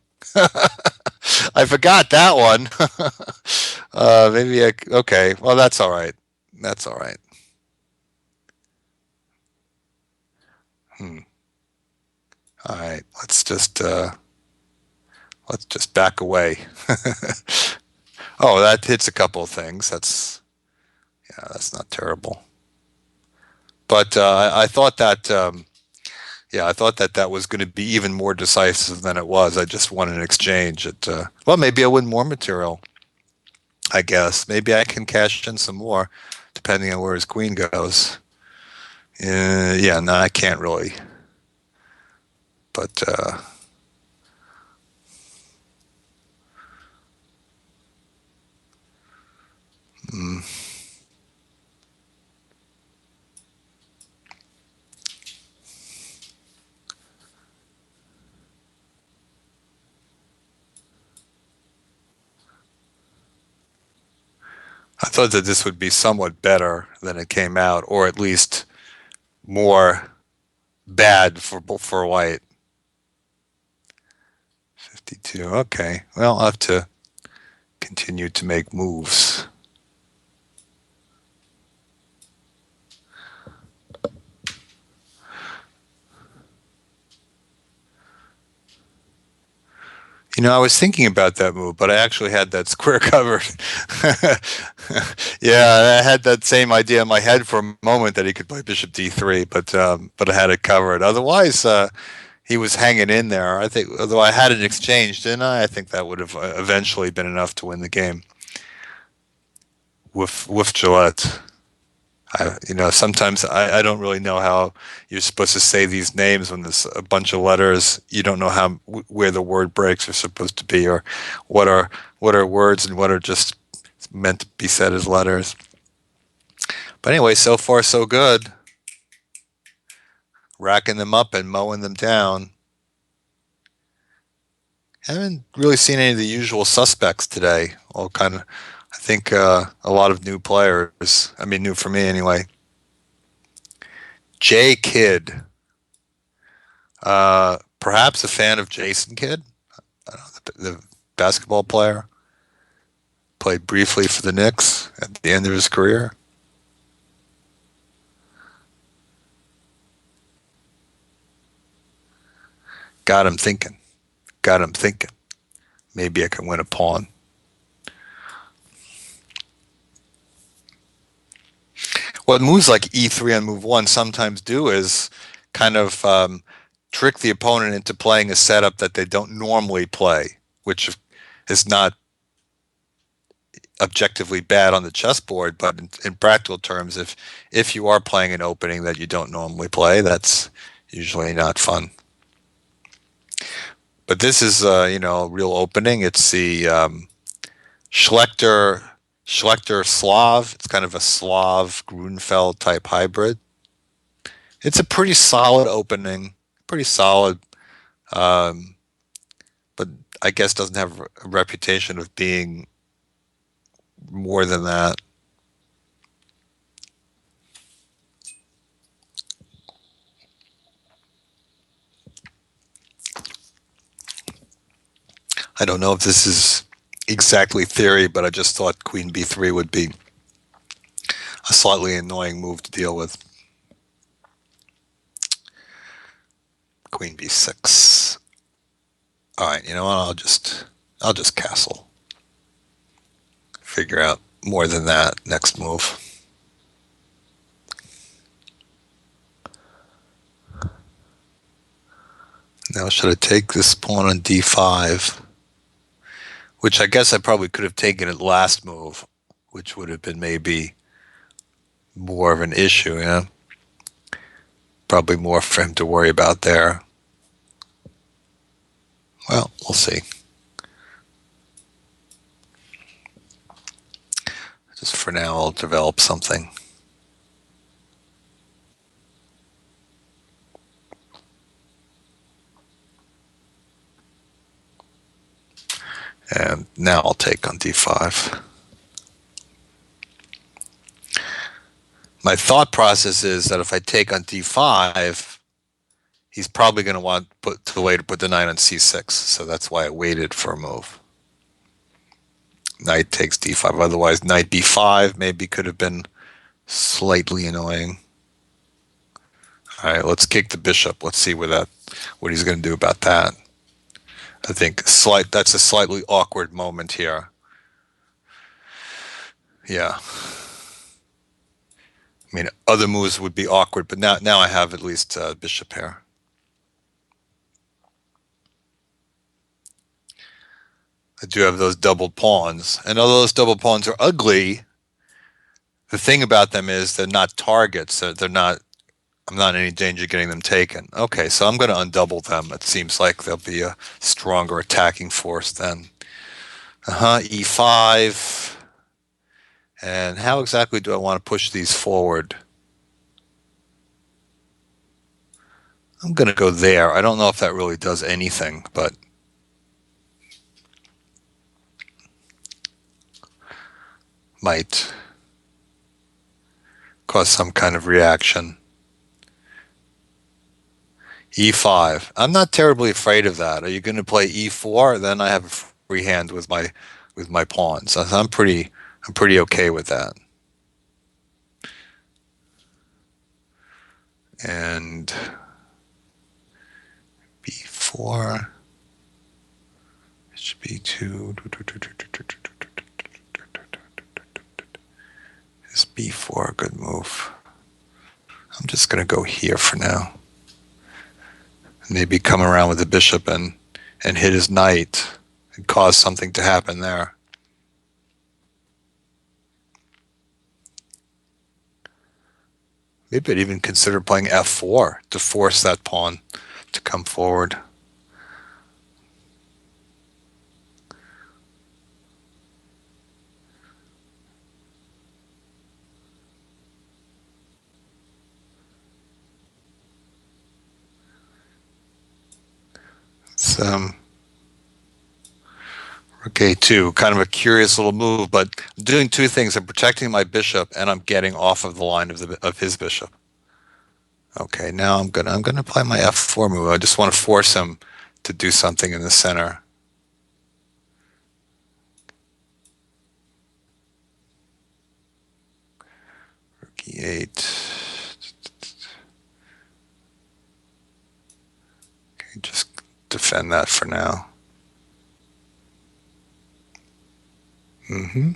I forgot that one. Maybe okay. Well, that's all right. That's all right. Hmm. All right. Let's just back away. Oh, that hits a couple of things. That's not terrible. But I thought that yeah, I thought that was going to be even more decisive than it was. I just won an exchange. Well, maybe I win more material. I guess maybe I can cash in some more, depending on where his queen goes. Yeah, no, I can't really. But mm, I thought that this would be somewhat better than it came out, or at least more bad for white. 52. Okay. Well, I'll have to continue to make moves. I was thinking about that move, but I actually had that square covered. Yeah, I had that same idea in my head for a moment that he could play bishop d3, but I had it covered. Otherwise, he was hanging in there. I think, although I had an exchange, didn't I? I think that would have eventually been enough to win the game with Gillette. Sometimes I don't really know how you're supposed to say these names when there's a bunch of letters. You don't know where the word breaks are supposed to be, or what are what are words and what are just meant to be said as letters. But anyway, so far so good. Racking them up and mowing them down. Haven't really seen any of the usual suspects today. All kind of, I think a lot of new players. I mean, new for me anyway. J Kidd, perhaps a fan of Jason Kidd, the basketball player. Played briefly for the Knicks at the end of his career. Got him thinking. Got him thinking. Maybe I can win a pawn. What moves like e3 on move one sometimes do is kind of trick the opponent into playing a setup that they don't normally play, which is not objectively bad on the chessboard, but in practical terms, if you are playing an opening that you don't normally play, that's usually not fun. But this is a real opening. It's the Schlechter Slav. It's kind of a Slav Grunfeld type hybrid. It's a pretty solid opening, pretty solid, um, but I guess doesn't have a reputation of being more than that. I don't know if this is exactly theory, but I just thought Queen B3 would be a slightly annoying move to deal with. Queen B6. All right, you know what? I'll just castle. Figure out more than that next move. Now should I take this pawn on D5? Which I guess I probably could have taken it last move, which would have been maybe more of an issue, yeah? Probably more for him to worry about there. Well, we'll see. Just for now, I'll develop something. And now I'll take on D5. My thought process is that if I take on D5, he's probably going to want to wait to put the knight on C6. So that's why I waited for a move. Knight takes D5. Otherwise, knight B5 maybe could have been slightly annoying. All right, let's kick the bishop. Let's see what he's going to do about that. I think that's a slightly awkward moment here. Yeah. I mean, other moves would be awkward, but now I have at least bishop here. I do have those doubled pawns, and although those double pawns are ugly, the thing about them is they're not targets. They're not. I'm not in any danger of getting them taken. Okay, so I'm going to undouble them. It seems like they'll be a stronger attacking force then. E5. And how exactly do I want to push these forward? I'm going to go there. I don't know if that really does anything, but might cause some kind of reaction. E5. I'm not terribly afraid of that. Are you going to play E4? Then I have a free hand with my pawns. So I'm pretty okay with that. And B4. B2. Is B4 a good move? I'm just going to go here for now. Maybe come around with the bishop and hit his knight and cause something to happen there. Maybe I'd even consider playing F4 to force that pawn to come forward. It's Rook A2, kind of a curious little move, but I'm doing two things. I'm protecting my bishop, and I'm getting off of the line of his bishop. Okay, now I'm gonna play my F4 move. I just want to force him to do something in the center. e8. Okay, just defend that for now. Mm-hmm.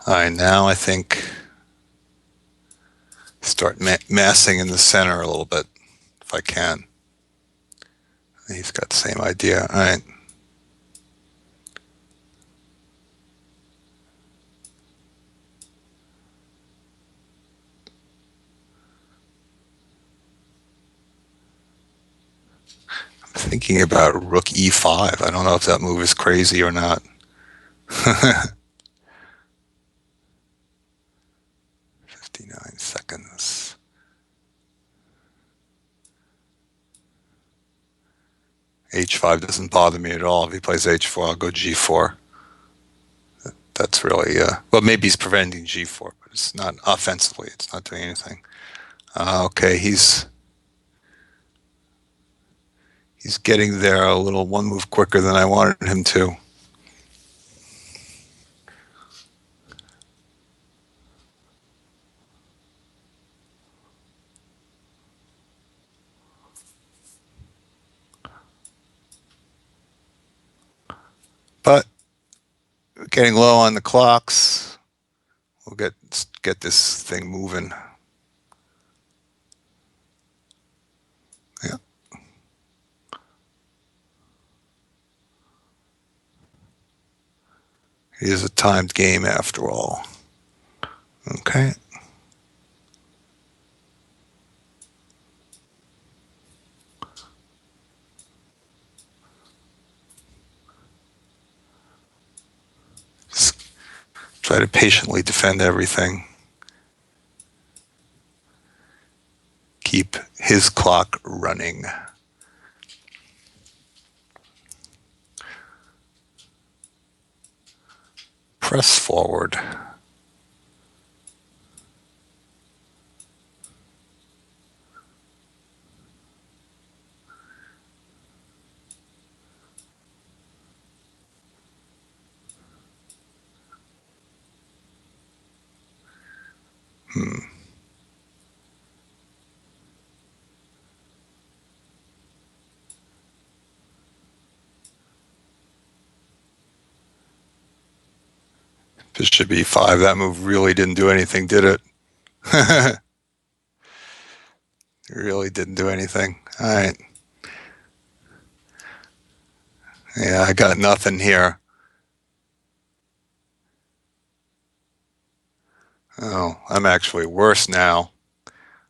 All right, now I think start massing in the center a little bit if I can. He's got the same idea. All right. Thinking about rook e5. I don't know if that move is crazy or not. 59 seconds. H5 doesn't bother me at all. If he plays H4, I'll go G4. That's really, well, maybe he's preventing G4, but it's not offensively. It's not doing anything. Okay, he's getting there a little one move quicker than I wanted him to. But getting low on the clocks. We'll get this thing moving. Yeah. It is a timed game after all. Okay. Just try to patiently defend everything. Keep his clock running. Press forward. Bishop e5. That move really didn't do anything, did it? It really didn't do anything. All right. Yeah, I got nothing here. Oh, I'm actually worse now.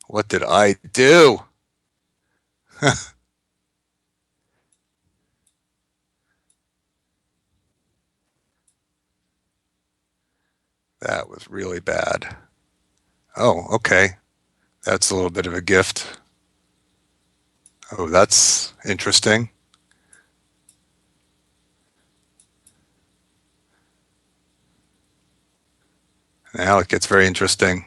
What did I do? That was really bad. Oh, okay. That's a little bit of a gift. Oh, that's interesting. Now it gets very interesting.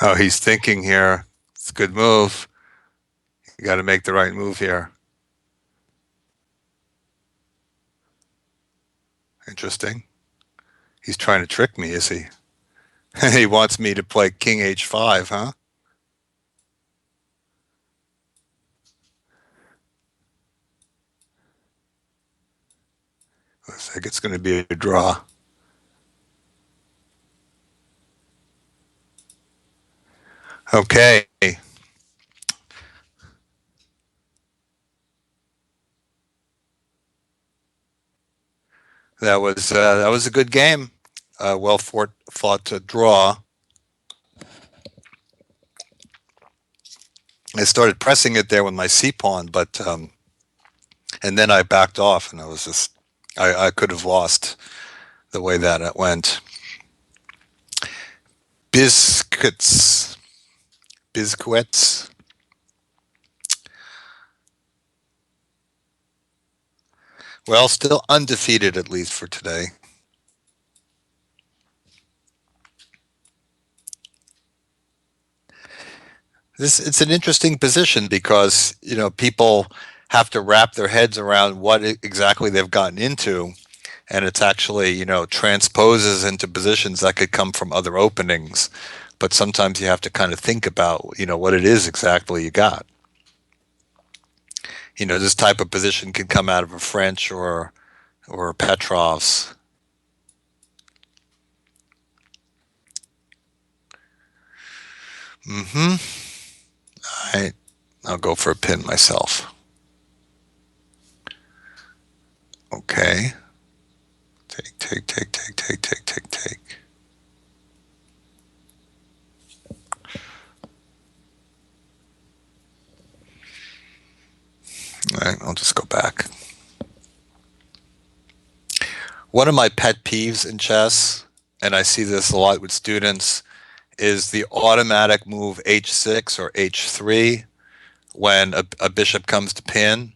Oh, he's thinking here. It's a good move. You got to make the right move here. Interesting. He's trying to trick me, is he? He wants me to play king h5, huh? Looks like it's going to be a draw. Okay. That was a good game. Well fought to draw. I started pressing it there with my c pawn, but and then I backed off, and I was just I could have lost the way that it went. Biscuits, biscuits. Well, still undefeated at least for today. This it's an interesting position because people have to wrap their heads around what exactly they've gotten into, and it's actually transposes into positions that could come from other openings. But sometimes you have to kind of think about what it is exactly you got. This type of position can come out of a French or Petrov's. Mm-hmm. I I'll go for a pin myself. Okay. Take, take, take, take, take, take, take, take. All right, I'll just go back. One of my pet peeves in chess, and I see this a lot with students, is the automatic move h6 or h3 when a bishop comes to pin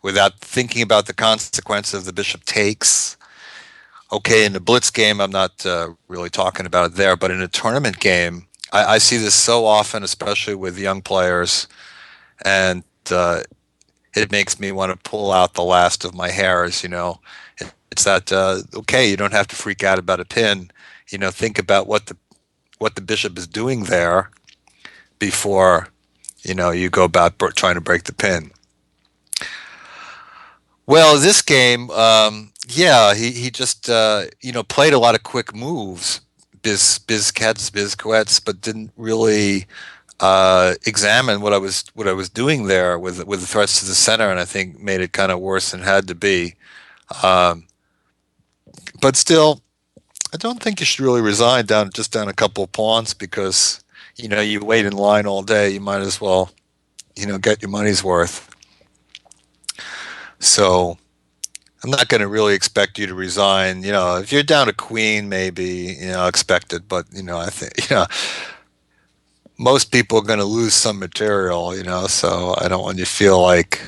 without thinking about the consequences the bishop takes. Okay, in the blitz game, I'm not really talking about it there, but in a tournament game, I see this so often, especially with young players, and it makes me want to pull out the last of my hairs. It's that okay, you don't have to freak out about a pin. Think about what the bishop is doing there before you go about trying to break the pin. Well, this game, yeah, he just played a lot of quick moves, bizquets, but didn't really examine what I was doing there with the threats to the center, and I think made it kind of worse than it had to be. Um, but still, I don't think you should really resign down a couple of pawns because you wait in line all day. You might as well get your money's worth. So I'm not going to really expect you to resign. If you're down a queen, maybe expect it. But I think most people are going to lose some material. So I don't want you to feel like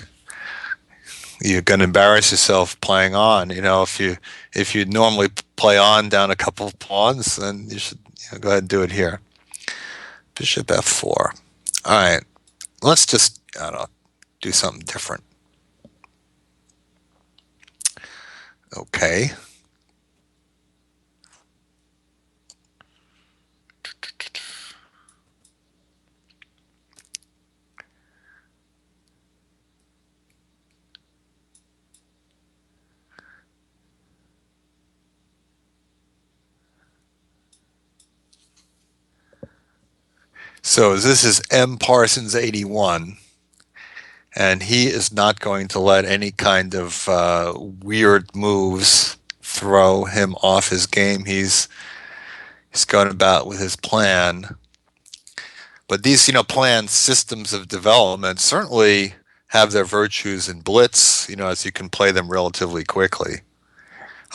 you're going to embarrass yourself playing on. If you normally play on down a couple of pawns, then you should go ahead and do it here. Bishop f4. All right, let's just I don't know, do something different. Okay. So this is M Parsons 81, and he is not going to let any kind of weird moves throw him off his game. He's going about with his plan. But these, planned systems of development certainly have their virtues in blitz, as you can play them relatively quickly.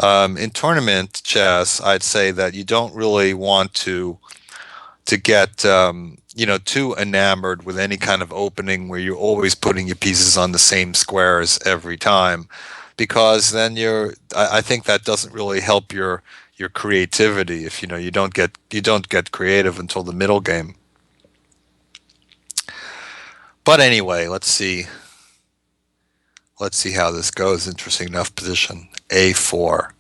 In tournament chess, I'd say that you don't really want to get too enamored with any kind of opening where you're always putting your pieces on the same squares every time, because then I think that doesn't really help your creativity if you don't get creative until the middle game. But anyway, let's see how this goes. Interesting enough position. A4.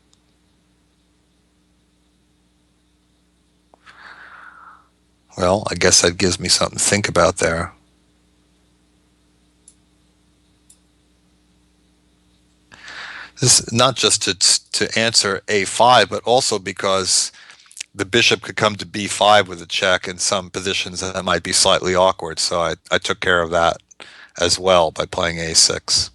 Well, I guess that gives me something to think about there. This is not just to answer A5, but also because the bishop could come to B5 with a check in some positions that might be slightly awkward. So I took care of that as well by playing A6.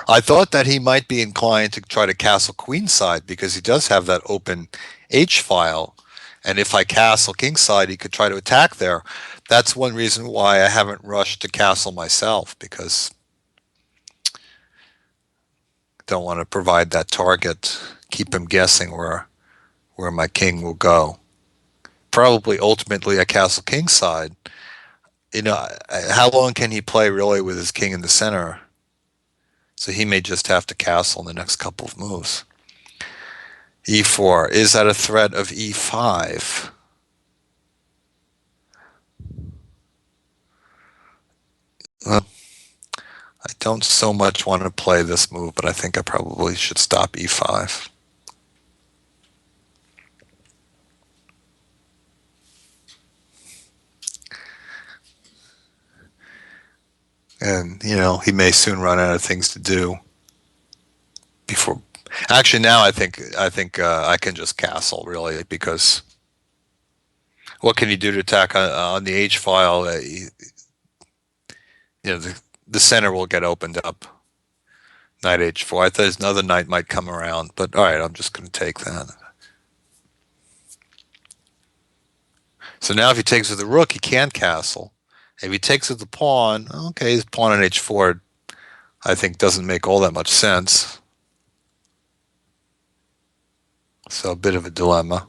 I thought that he might be inclined to try to castle queenside because he does have that open H file. And if I castle kingside, he could try to attack there. That's one reason why I haven't rushed to castle myself, because I don't want to provide that target, keep him guessing where my king will go. Probably ultimately I castle kingside, how long can he play really with his king in the center? So he may just have to castle in the next couple of moves. E4. Is that a threat of E5? Well, I don't so much want to play this move, but I think I probably should stop E5. And, he may soon run out of things to do before. Actually, now I think I can just castle really because what can you do to attack on the H file? The center will get opened up. Knight H4. I thought another knight might come around, but all right, I'm just going to take that. So now if he takes with the rook, he can't castle. If he takes with the pawn, okay, his pawn on H4 I think doesn't make all that much sense. So a bit of a dilemma.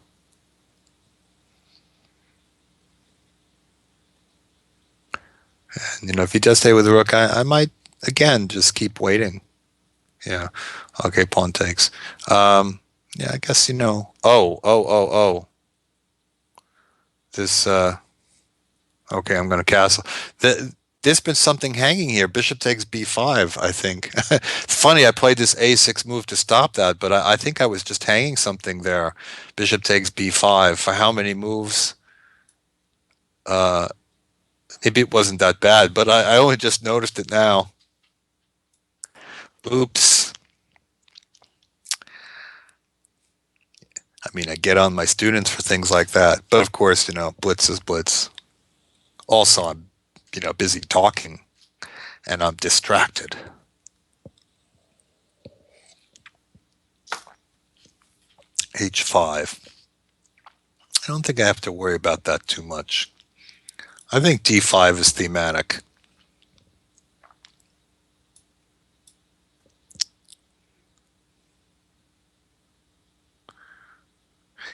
And, if he does stay with the rook, I might, again, just keep waiting. Yeah. Okay, pawn takes. Yeah, I guess, oh. This, okay, I'm going to castle. There's been something hanging here. Bishop takes b5, I think. It's funny, I played this a6 move to stop that, but I think I was just hanging something there. Bishop takes b5. For how many moves? Uh, Maybe it wasn't that bad, but I only just noticed it now. Oops. I mean, I get on my students for things like that. But of course, blitz is blitz. Also, I'm, busy talking and I'm distracted. H5. I don't think I have to worry about that too much. I think D5 is thematic.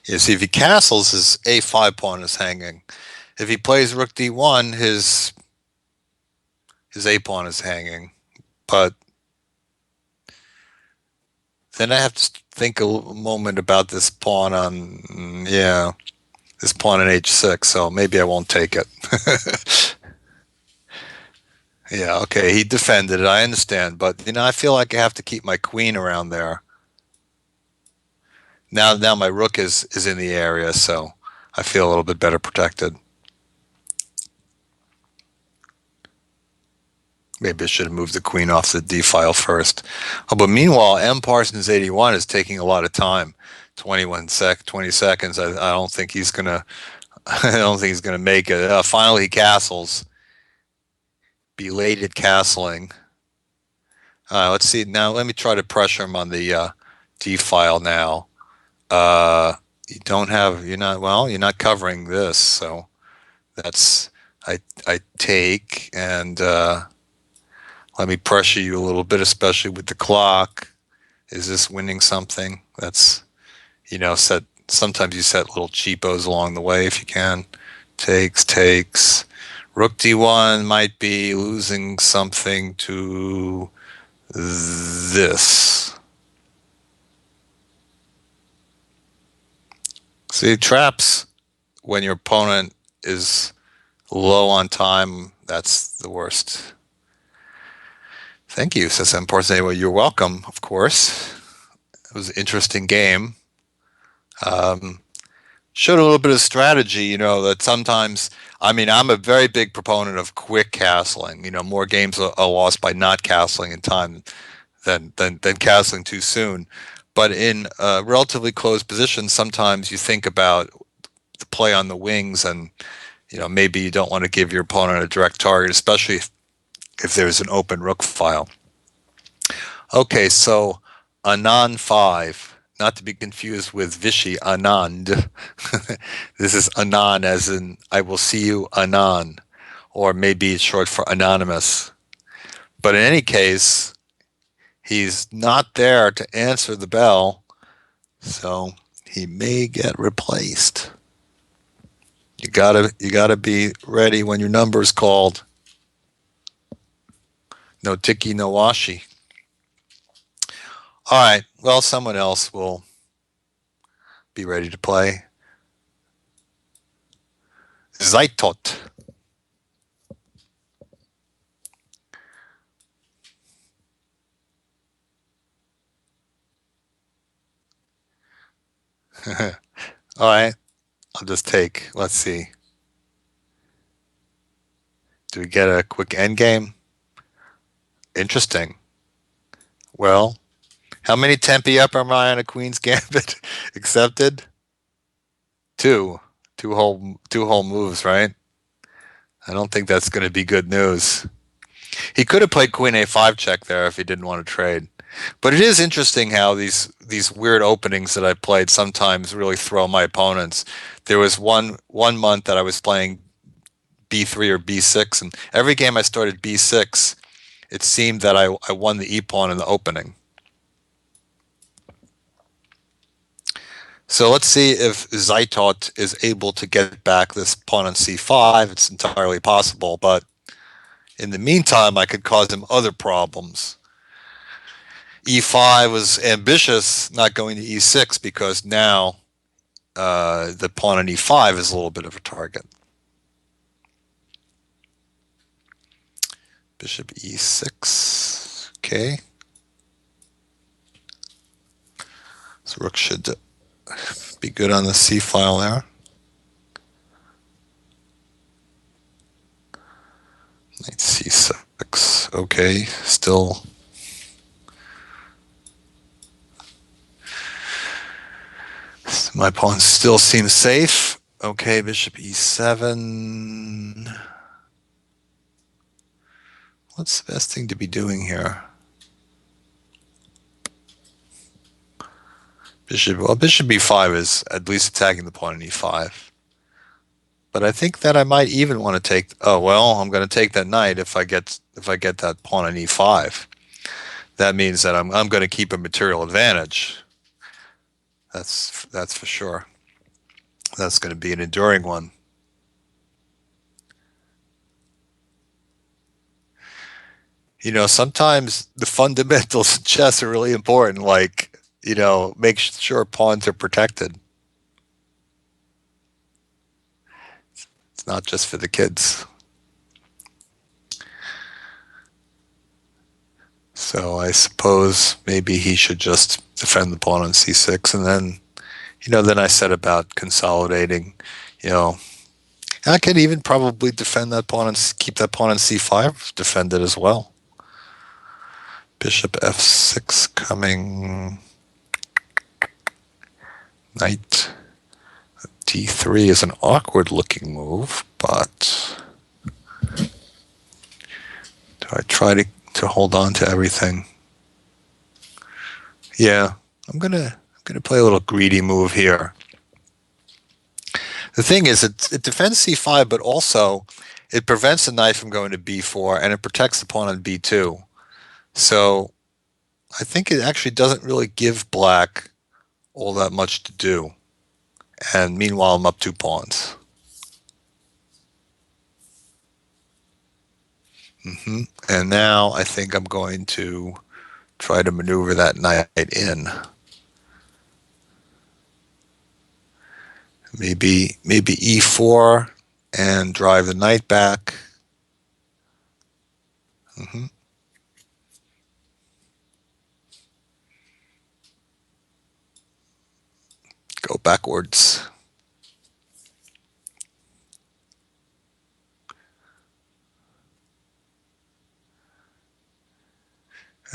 You see, if he castles, his A5 pawn is hanging. If he plays Rook D1, his A pawn is hanging. But then I have to think a moment about this pawn on, yeah, this pawn on H6. So maybe I won't take it. Yeah, okay, he defended it. I understand, but I feel like I have to keep my queen around there. Now my rook is in the area, so I feel a little bit better protected. Maybe I should have moved the queen off the d file first. Oh, but meanwhile, M Parsons 81 is taking a lot of time. 20 seconds. I don't think he's gonna. I don't think he's gonna make it. Finally, he castles. Belated castling. Let's see now. Let me try to pressure him on the d file now. You don't have. You're not. Well, you're not covering this, so that's. I take and. Let me pressure you a little bit, especially with the clock. Is this winning something? That's, set. Sometimes you set little cheapos along the way if you can. Takes. Rook d1 might be losing something to this. See, traps when your opponent is low on time, that's the worst. Thank you, says M. Well, you're welcome, of course. It was an interesting game. Showed a little bit of strategy, that sometimes, I mean, I'm a very big proponent of quick castling. More games are lost by not castling in time than castling too soon. But in relatively close positions, sometimes you think about the play on the wings and, maybe you don't want to give your opponent a direct target, especially if there's an open rook file. Okay, so Anand 5, not to be confused with Vishy Anand. This is Anand as in I will see you Anand, or maybe it's short for anonymous. But in any case, he's not there to answer the bell, so he may get replaced. You gotta be ready when your number is called. No tiki, no washi. All right. Well, someone else will be ready to play. Zaitot. All right. I'll just take. Let's see. Do we get a quick end game? Interesting. Well, how many tempi up am I on a Queen's Gambit? Accepted? Two. Two whole moves, right? I don't think that's going to be good news. He could have played Queen A5 check there if he didn't want to trade. But it is interesting how these weird openings that I played sometimes really throw my opponents. There was one month that I was playing B3 or B6, and every game I started B6, it seemed that I won the E pawn in the opening. So let's see if Zaitot is able to get back this pawn on C5. It's entirely possible, but in the meantime, I could cause him other problems. E5 was ambitious, not going to E6, because now the pawn on E5 is a little bit of a target. Bishop E6. Okay. So rook should be good on the C file there. Knight C6. Okay. Still. My pawn still seems safe. Okay, bishop E7. What's the best thing to be doing here? Bishop E5 is at least attacking the pawn in E5. But I think that I might even want to take. Oh well, I'm going to take that knight if I get that pawn on E5. That means that I'm going to keep a material advantage. That's for sure. That's going to be an enduring one. You know, sometimes the fundamentals in chess are really important. Like, make sure pawns are protected. It's not just for the kids. So I suppose maybe he should just defend the pawn on C6, and then I set about consolidating. I could even probably defend that pawn and keep that pawn on C5, defend it as well. Bishop F6 coming. Knight D3 is an awkward looking move, but do I try to hold on to everything? Yeah, I'm gonna play a little greedy move here. The thing is, it defends C5, but also it prevents the knight from going to B4, and it protects the pawn on B2. So I think it actually doesn't really give black all that much to do. And meanwhile, I'm up 2 pawns. And now I think I'm going to try to maneuver that knight in. Maybe E4 and drive the knight back. Go backwards.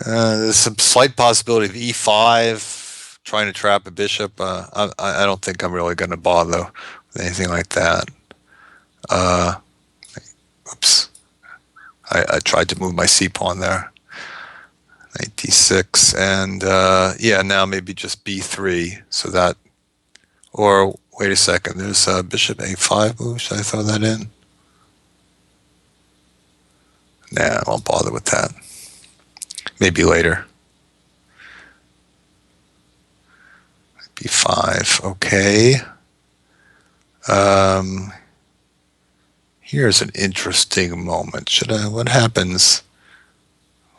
There's some slight possibility of E5, trying to trap a bishop. I don't think I'm really going to bother with anything like that. Oops. I tried to move my C pawn there. Knight D6, and yeah, now maybe just B3. So that, or wait a second, there's bishop A5 move. Should I throw that in? Nah, I won't bother with that. Maybe later. B5, okay. Here's an interesting moment. Should I? What happens?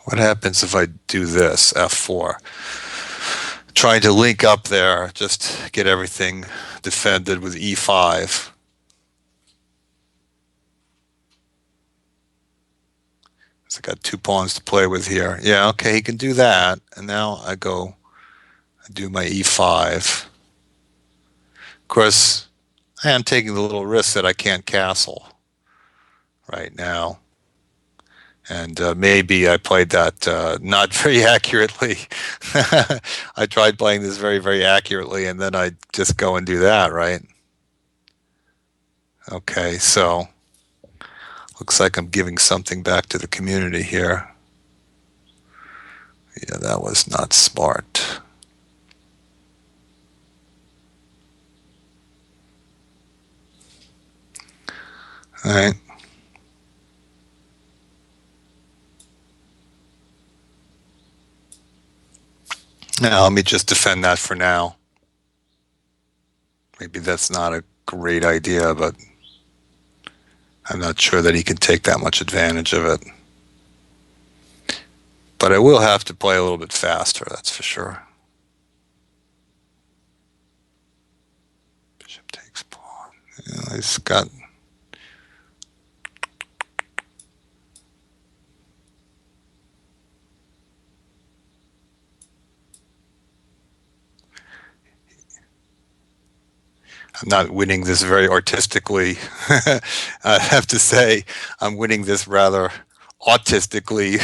What happens if I do this? F4. Trying to link up there, just get everything defended with E5. So I got two pawns to play with here. Yeah, okay, he can do that. And now I do my E5. Of course, I am taking the little risk that I can't castle right now. And maybe I played that not very accurately. I tried playing this very, very accurately, and then I just go and do that, right? Okay, so looks like I'm giving something back to the community here. Yeah, that was not smart. All right. Now, let me just defend that for now. Maybe that's not a great idea, but I'm not sure that he can take that much advantage of it. But I will have to play a little bit faster, that's for sure. Bishop takes pawn. Yeah, he's got. I'm not winning this very artistically. I have to say, I'm winning this rather autistically,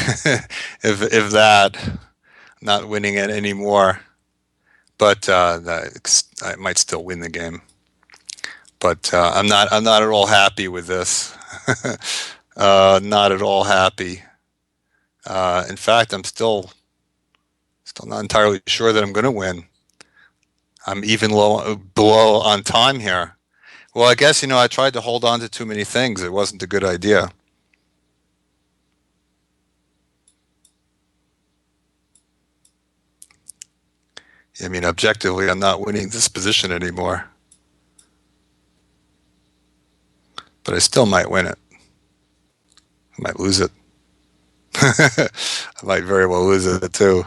if that, not winning it anymore. But I might still win the game. But I'm not at all happy with this. Not at all happy. In fact, I'm still not entirely sure that I'm going to win. I'm even low below on time here. Well, I guess I tried to hold on to too many things. It wasn't a good idea. I mean, objectively, I'm not winning this position anymore, but I still might win it. I might lose it. I might very well lose it too.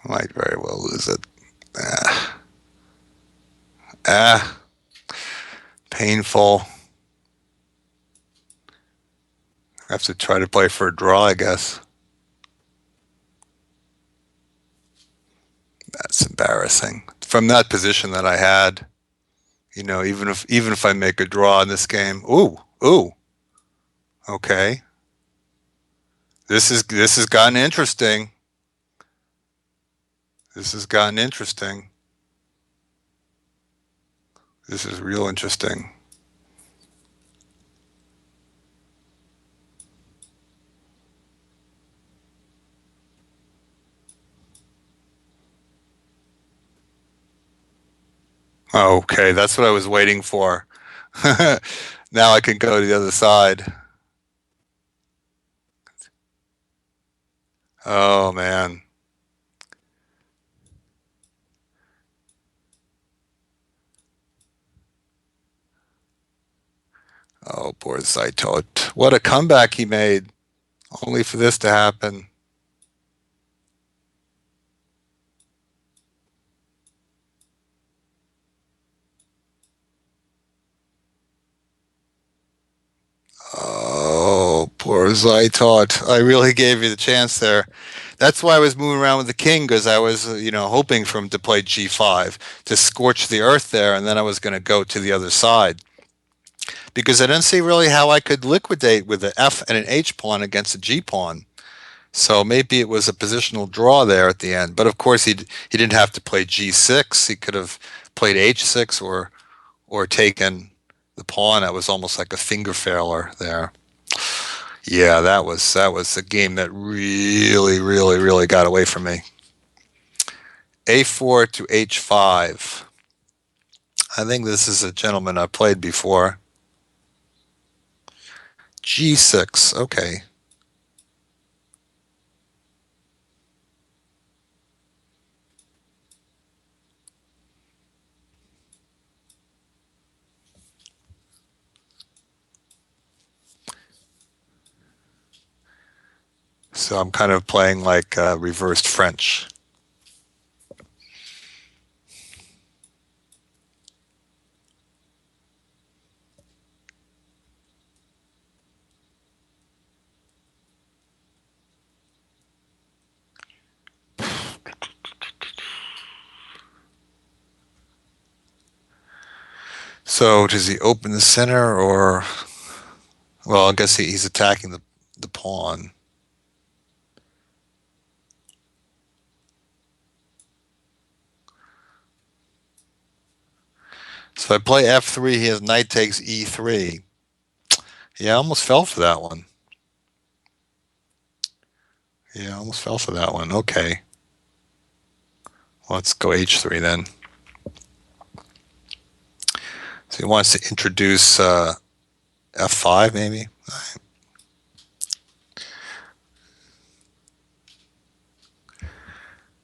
I might very well lose it. Ah, ah, painful. I have to try to play for a draw, I guess. That's embarrassing. From that position that I had, even if I make a draw in this game, ooh, okay. This has gotten interesting. This has gotten interesting. This is real interesting. Okay, that's what I was waiting for. Now I can go to the other side. Oh man. Oh, poor Zaitot. What a comeback he made, only for this to happen. Oh, poor Zaitot. I really gave you the chance there. That's why I was moving around with the king, because I was, hoping for him to play g5 to scorch the earth there, and then I was going to go to the other side. Because I didn't see really how I could liquidate with an F and an H pawn against a G pawn. So maybe it was a positional draw there at the end. But of course, he didn't have to play G6. He could have played H6 or taken the pawn. That was almost like a finger failure there. Yeah, that was a game that really, really, really got away from me. A4 to H5. I think this is a gentleman I've played before. G6. Okay. So I'm kind of playing like reversed French. So does he open the center or? Well, I guess he's attacking the pawn. So if I play f3, he has knight takes e3. Yeah, I almost fell for that one. Yeah, I almost fell for that one. Okay. Let's go h3 then. So he wants to introduce f5 maybe.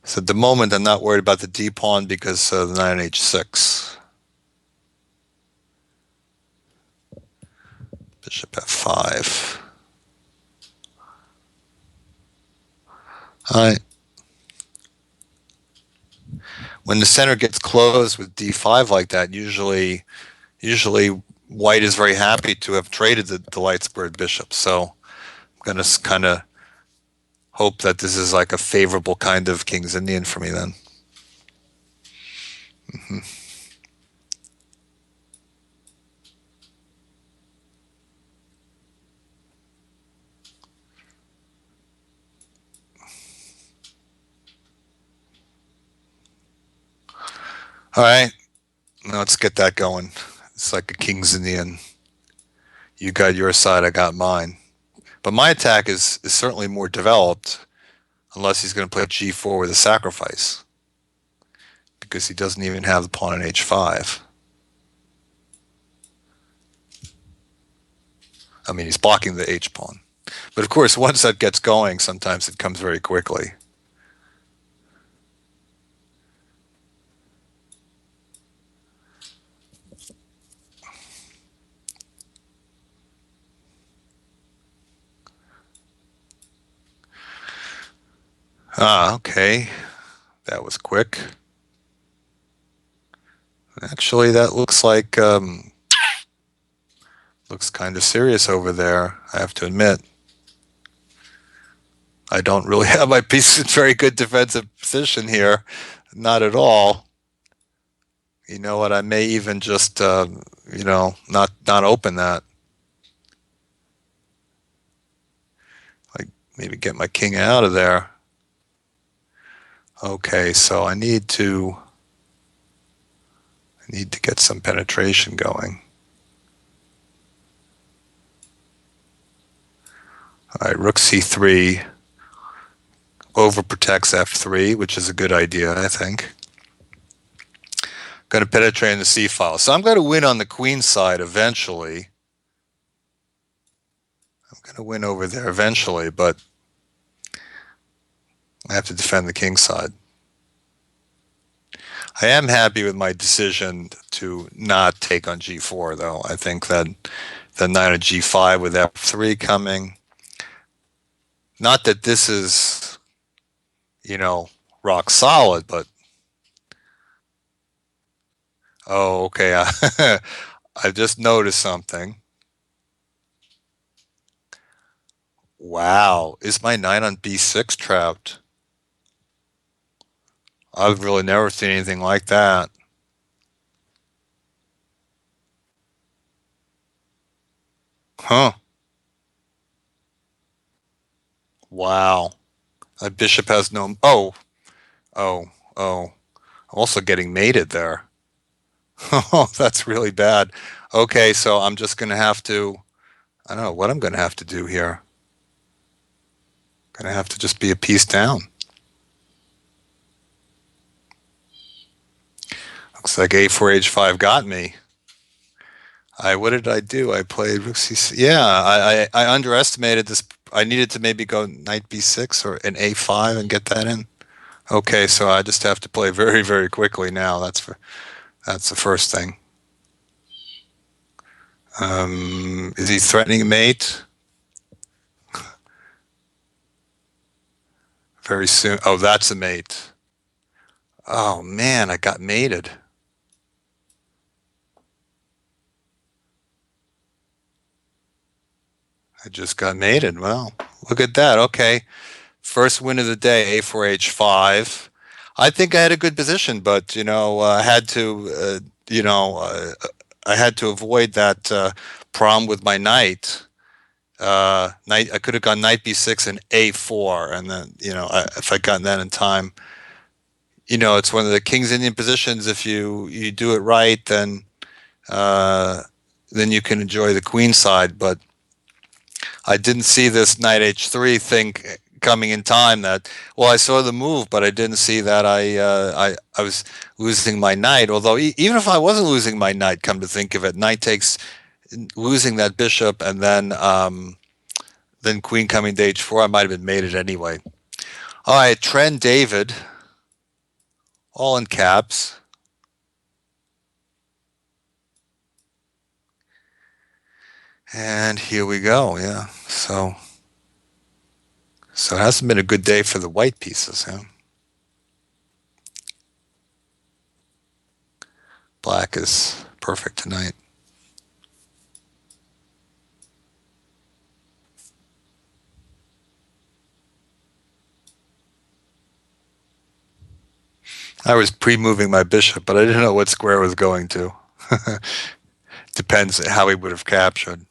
So at the moment, I'm not worried about the d pawn because the knight on h6. Bishop f5. All right. When the center gets closed with d5 like that, usually white is very happy to have traded the light squared bishop. So I'm going to kind of hope that this is like a favorable kind of King's Indian for me then. Mm-hmm. All right, now let's get that going. It's like a King's Indian. You got your side, I got mine. But my attack is certainly more developed unless he's going to play g4 with a sacrifice because he doesn't even have the pawn on h5. I mean, he's blocking the h pawn. But of course, once that gets going, sometimes it comes very quickly. Ah, okay. That was quick. Actually, that looks like looks kind of serious over there, I have to admit. I don't really have my piece in very good defensive position here. Not at all. You know what? I may even just, not open that. Like maybe get my king out of there. Okay, so I need to get some penetration going. All right, rook c3 overprotects f3, which is a good idea, I think. Going to penetrate in the c file. So I'm going to win on the queen side eventually. I'm going to win over there eventually, but I have to defend the king side. I am happy with my decision to not take on g4, though. I think that the knight on g5 with f3 coming, not that this is, rock solid, but oh, okay. I just noticed something. Wow, is my knight on b6 trapped? I've really never seen anything like that. Huh. Wow. My bishop has no. Oh, oh. I'm also getting mated there. Oh, that's really bad. Okay, so I'm just going to have to. I don't know what I'm going to have to do here. Going to have to just be a piece down. Looks like a4 h5 got me. What did I do? I played rook c6. Yeah, I underestimated this. I needed to maybe go knight b6 or an a5 and get that in. Okay, so I just have to play very, very quickly now. That's the first thing. Is he threatening mate? Very soon. Oh, that's a mate. Oh man, I got mated. I just got mated. Well, look at that. Okay. First win of the day, A4H5. I think I had a good position, but I had to, you know, uh, I had to avoid that problem with my knight. Knight, I could have gone knight B6 and A4, and then if I'd gotten that in time, it's one of the King's Indian positions. If you do it right, uh, then you can enjoy the queen side. But I didn't see this knight H3 thing coming in time. Well, I saw the move, but I didn't see that I was losing my knight. Although even if I wasn't losing my knight, come to think of it, knight takes losing that bishop, and then queen coming to H4, I might have been mated anyway. All right, Trend David, all in caps. And here we go. Yeah. So it hasn't been a good day for the white pieces. Yeah? Black is perfect tonight. I was pre-moving my bishop, but I didn't know what square it was going to. Depends how he would have captured.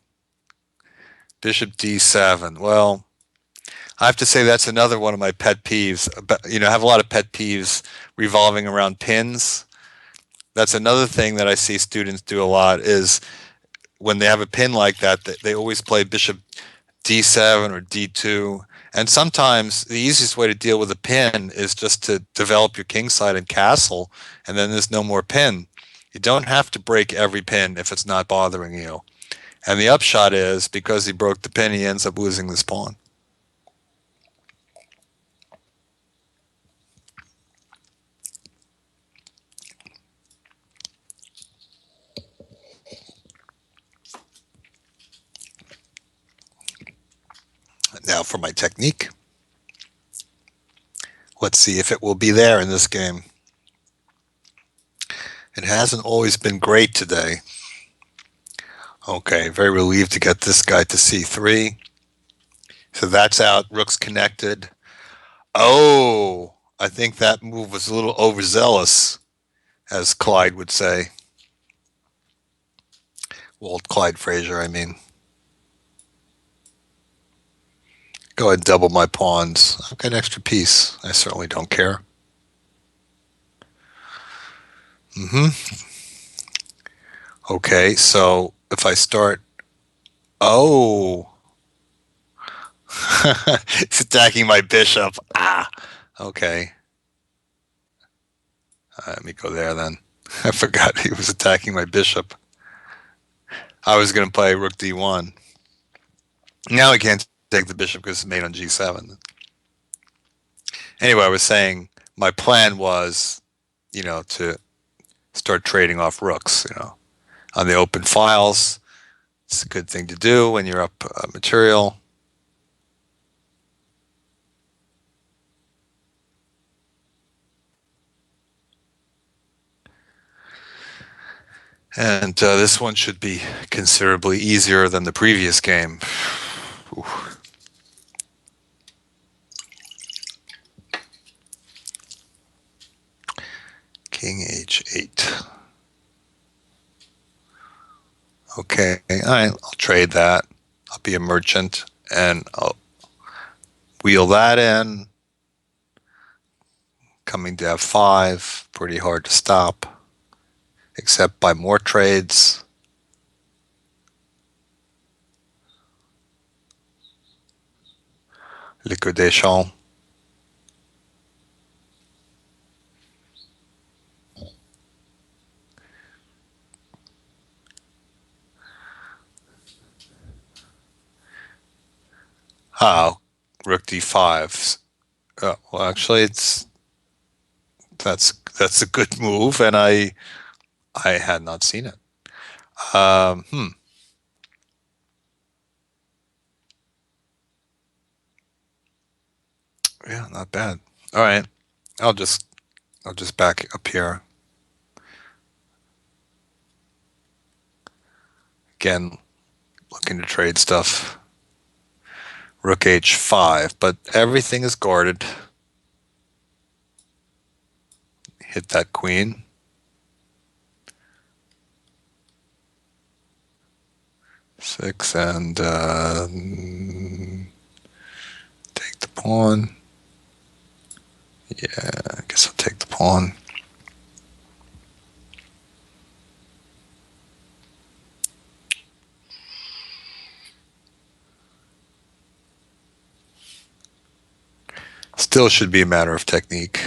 Bishop D7. Well, I have to say that's another one of my pet peeves. I have a lot of pet peeves revolving around pins. That's another thing that I see students do a lot is when they have a pin like that, they always play bishop D7 or D2. And sometimes the easiest way to deal with a pin is just to develop your king side and castle, and then there's no more pin. You don't have to break every pin if it's not bothering you. And the upshot is, because he broke the pin, he ends up losing this pawn. Now for my technique. Let's see if it will be there in this game. It hasn't always been great today. Okay, very relieved to get this guy to C3. So that's out. Rook's connected. Oh, I think that move was a little overzealous, as Clyde would say. Walt Clyde Frazier, I mean. Go ahead and double my pawns. I've got an extra piece. I certainly don't care. Okay, so if I start... Oh! It's attacking my bishop. Ah! Okay. Let me go there then. I forgot he was attacking my bishop. I was going to play rook d1. Now I can't take the bishop because it's made on g7. Anyway, I was saying my plan was, to start trading off rooks, on the open files. It's a good thing to do when you're up material. And this one should be considerably easier than the previous game. Ooh. King h8. Okay, all right, I'll trade that. I'll be a merchant, and I'll wheel that in. Coming to f5, pretty hard to stop, except by more trades. Liquidation. Oh, rook d5. Well, actually, that's a good move, and I had not seen it. Hmm. Yeah, not bad. All right, I'll just I'll just back up here again, looking to trade stuff. Rook h5, but everything is guarded. Hit that queen. Six and take the pawn. Yeah, I guess I'll take the pawn. Still should be a matter of technique.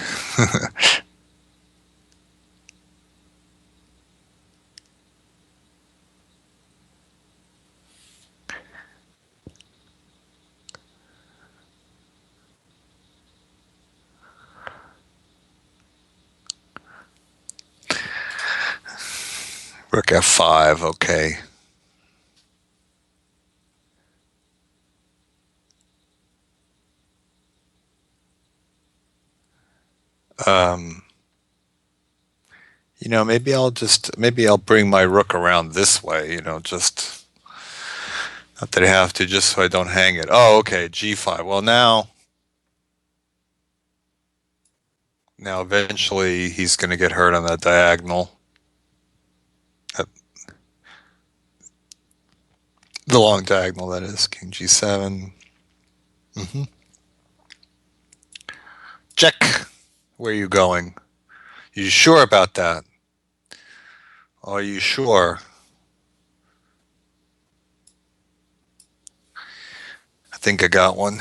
Rook f5, okay. Um, maybe I'll bring my rook around this way, just not that I have to, just so I don't hang it. Oh, okay, g5. Well, now eventually he's going to get hurt on that diagonal. The long diagonal, that is. King g7. Hmm. Check. Where are you going? You sure about that? Are you sure? I think I got one.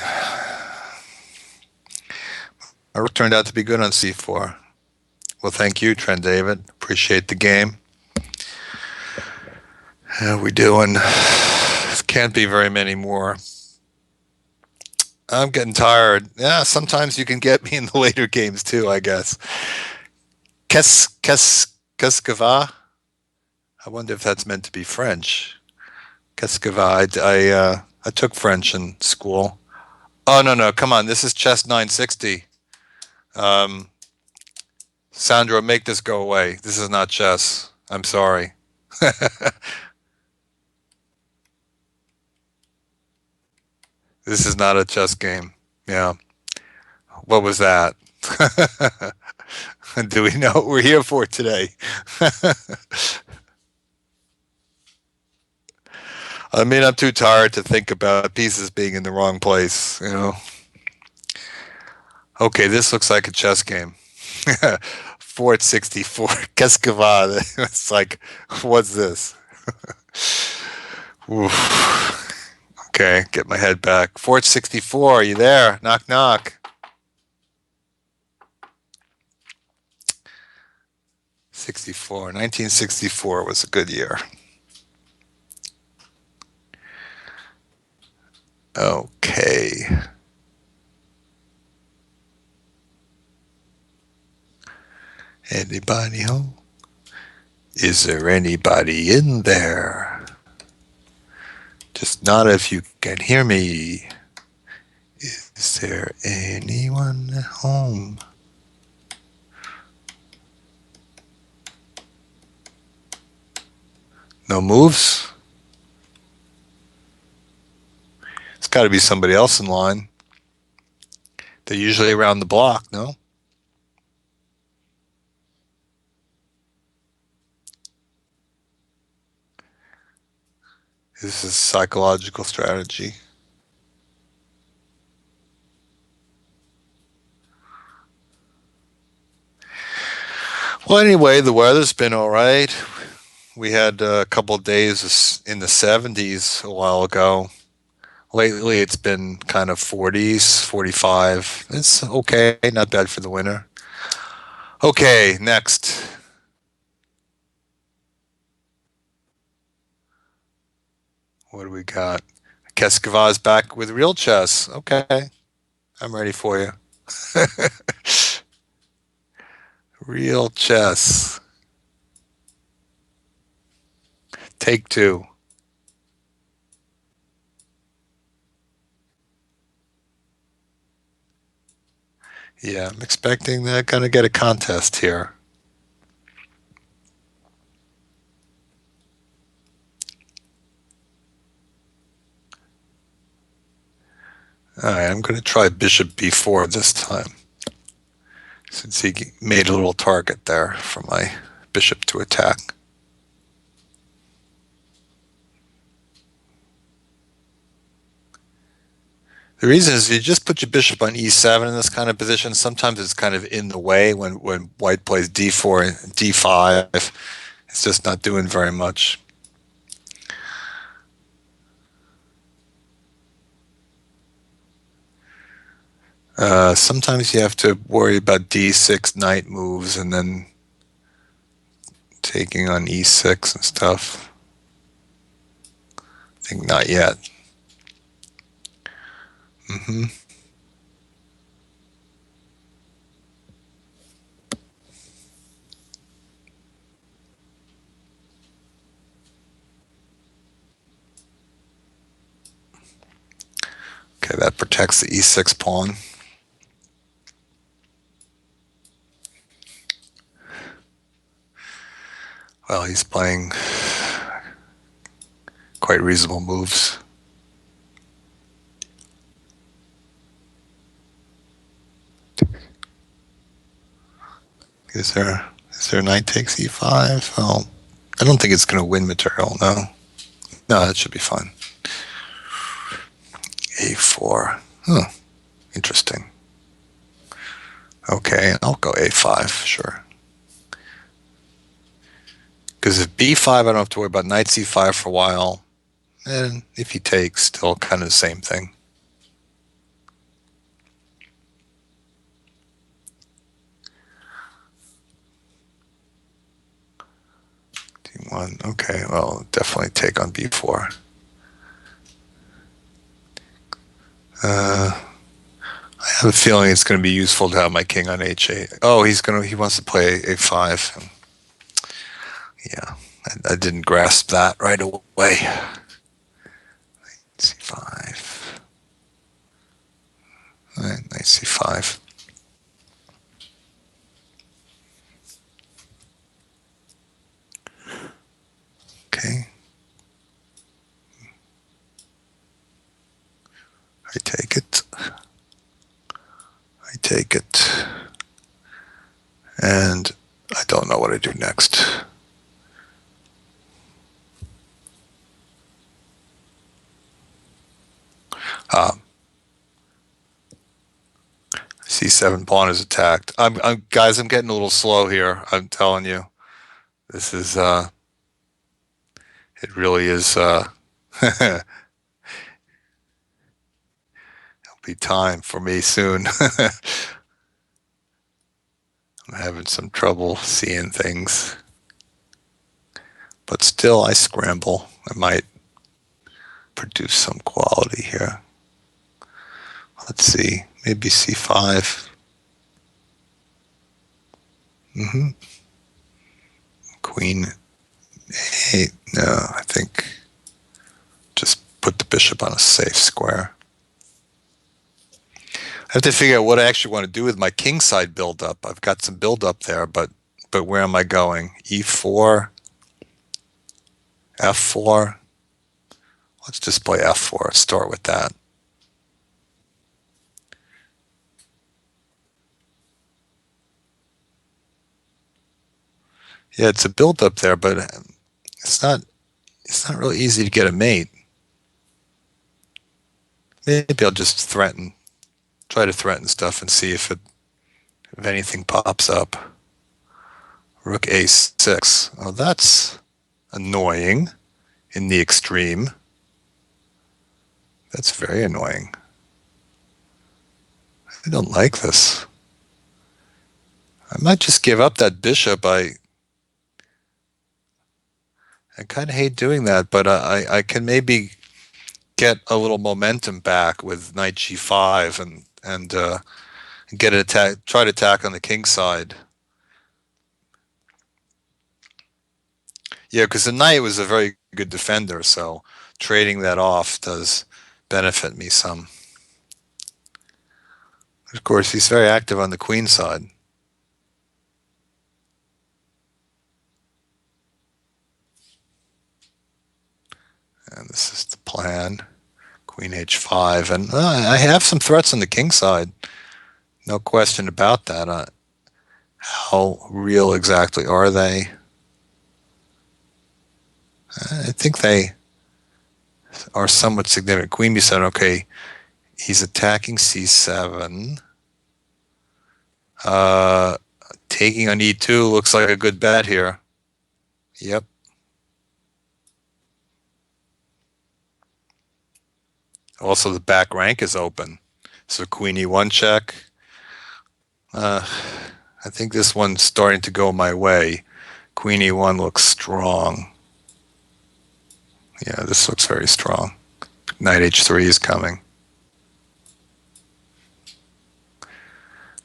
My rook turned out to be good on c4. Well, thank you, Trent David. Appreciate the game. How we doing? Can't be very many more. I'm getting tired. Yeah, sometimes you can get me in the later games too, I guess. Qu'est-ce que va? I wonder if that's meant to be French. Qu'est-ce que va? I took French in school. Oh, no, no, come on. This is chess 960. Um, Sandro, make this go away. This is not chess. I'm sorry. This is not a chess game. Yeah. What was that? Do we know what we're here for today? I mean, I'm too tired to think about pieces being in the wrong place. Okay, this looks like a chess game. Fort 64. Qu'est-ce que va? It's like, what's this? Oof. Okay, get my head back. Fort 64, are you there? Knock, knock. 64. 1964 was a good year. Okay. Anybody home? Is there anybody in there? Just not if you can hear me. Is there anyone at home? No moves? It's got to be somebody else in line. They're usually around the block, no? This is psychological strategy. Well, anyway, the weather's been all right. We had a couple of days in the 70s a while ago. Lately, it's been kind of 40s, 45. It's okay, not bad for the winter. Okay, next. What do we got? Keskava's back with real chess. Okay, I'm ready for you. Real chess. Take two. Yeah, I'm expecting they're going to get a contest here. All right, I'm going to try bishop b4 this time, since he made a little target there for my bishop to attack. The reason is you just put your bishop on e7 in this kind of position. Sometimes it's kind of in the way when white plays d4 and d5. It's just not doing very much. Sometimes you have to worry about d6 knight moves and then taking on e6 and stuff. I think not yet. Mm-hmm. Okay, that protects the e6 pawn. Well, he's playing quite reasonable moves. Is there knight takes e5? Oh, I don't think it's going to win material, no. No, that should be fine. a4. Huh, interesting. Okay, I'll go a5, sure. Because if b5, I don't have to worry about knight c5 for a while. And if he takes, still kind of the same thing. d1, okay, well, definitely take on b4. I have a feeling it's going to be useful to have my king on h8. Oh, he wants to play a5. Yeah, I didn't grasp that right away. c5. All right, knight c5. Okay. I take it. I take it. And I don't know what I do next. C7 pawn is attacked. Guys, I'm getting a little slow here. I'm telling you, this is it really is. It'll be time for me soon. I'm having some trouble seeing things, but still, I scramble. I might produce some quality here. Let's see, maybe C5. Mm-hmm. Queen A8. No, I think just put the bishop on a safe square. I have to figure out what I actually want to do with my kingside build-up. I've got some build-up there, but where am I going? E4, F4. Let's just play F4. Start with that. Yeah, it's a build-up there, but it's not. It's not really easy to get a mate. Maybe I'll just try to threaten stuff and see if anything pops up. Rook A6. Oh, that's annoying in the extreme. That's very annoying. I don't like this. I might just give up that bishop. I kind of hate doing that, but I can maybe get a little momentum back with knight g5 and get an attack, try to attack on the king side. Yeah, because the knight was a very good defender, so trading that off does benefit me some. Of course, he's very active on the queen side. And this is the plan. Queen h5. And I have some threats on the king side. No question about that. How real exactly are they? I think they are somewhat significant. Queen b7, okay. He's attacking c7. Uh, Taking on e2 looks like a good bet here. Yep. Also, the back rank is open. So queen e1 check. Uh, I think this one's starting to go my way. Queen e1 looks strong. Yeah, this looks very strong. Knight h3 is coming.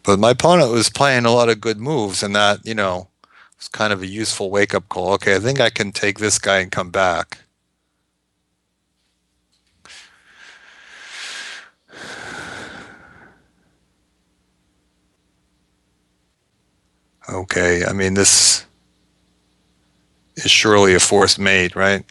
But my opponent was playing a lot of good moves, and that, was kind of a useful wake-up call. Okay, I think I can take this guy and come back. Okay, I mean, this is surely a forced mate, right?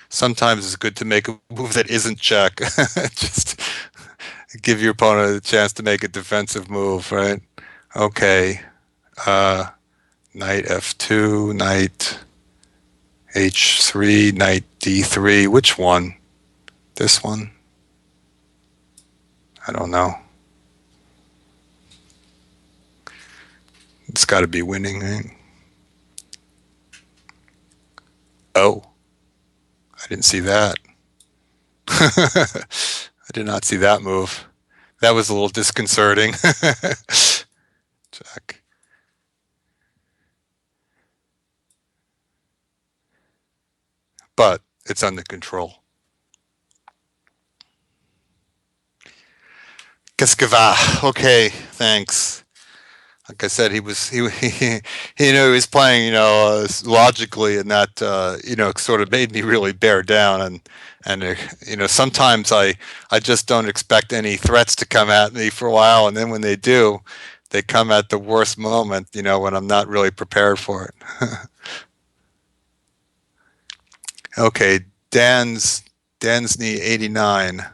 Sometimes it's good to make a move that isn't check. Just give your opponent a chance to make a defensive move, right? Okay. Uh, Knight f2, knight h3, knight d3. Which one? This one? I don't know. It's got to be winning, right? Oh, I didn't see that. I did not see that move. That was a little disconcerting. Check. But it's under control. Qu'est-ce que va? Okay, thanks. Like I said, he was playing, logically, and that, sort of made me really bear down. And sometimes I just don't expect any threats to come at me for a while, and then when they do, they come at the worst moment, when I'm not really prepared for it. Okay, Dansney 89.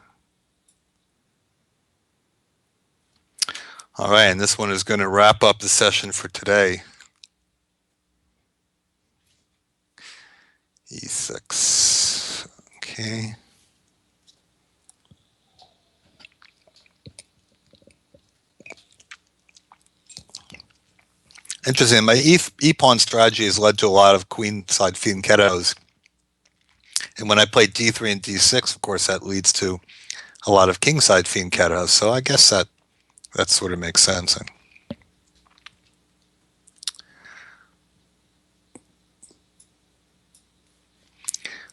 All right, and this one is going to wrap up the session for today. E6. Okay. Interesting. My e-pawn strategy has led to a lot of queenside fianchettos. And when I play d3 and d6, of course, that leads to a lot of kingside fianchettos. So I guess that sort of makes sense.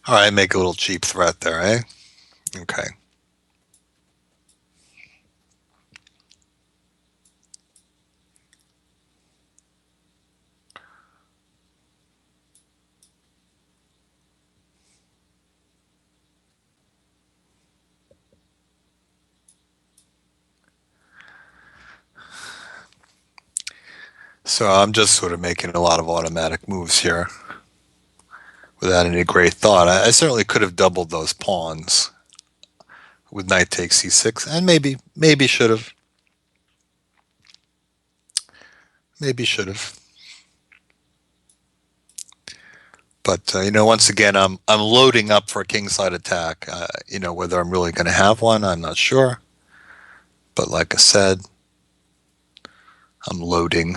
All right, make a little cheap threat there, eh? Okay. So I'm just sort of making a lot of automatic moves here without any great thought. I certainly could have doubled those pawns with knight takes c6, and maybe should have. Maybe should have. But once again, I'm loading up for a kingside attack. Whether I'm really going to have one, I'm not sure. But like I said, I'm loading.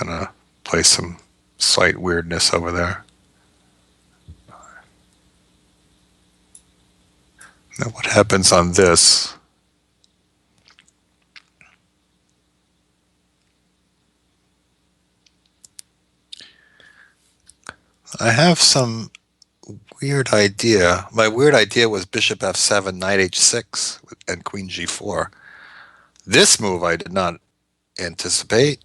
kind of play some slight weirdness over there. Now what happens on this? I have some weird idea. My weird idea was bishop f7, knight h6, and queen g4. This move I did not anticipate.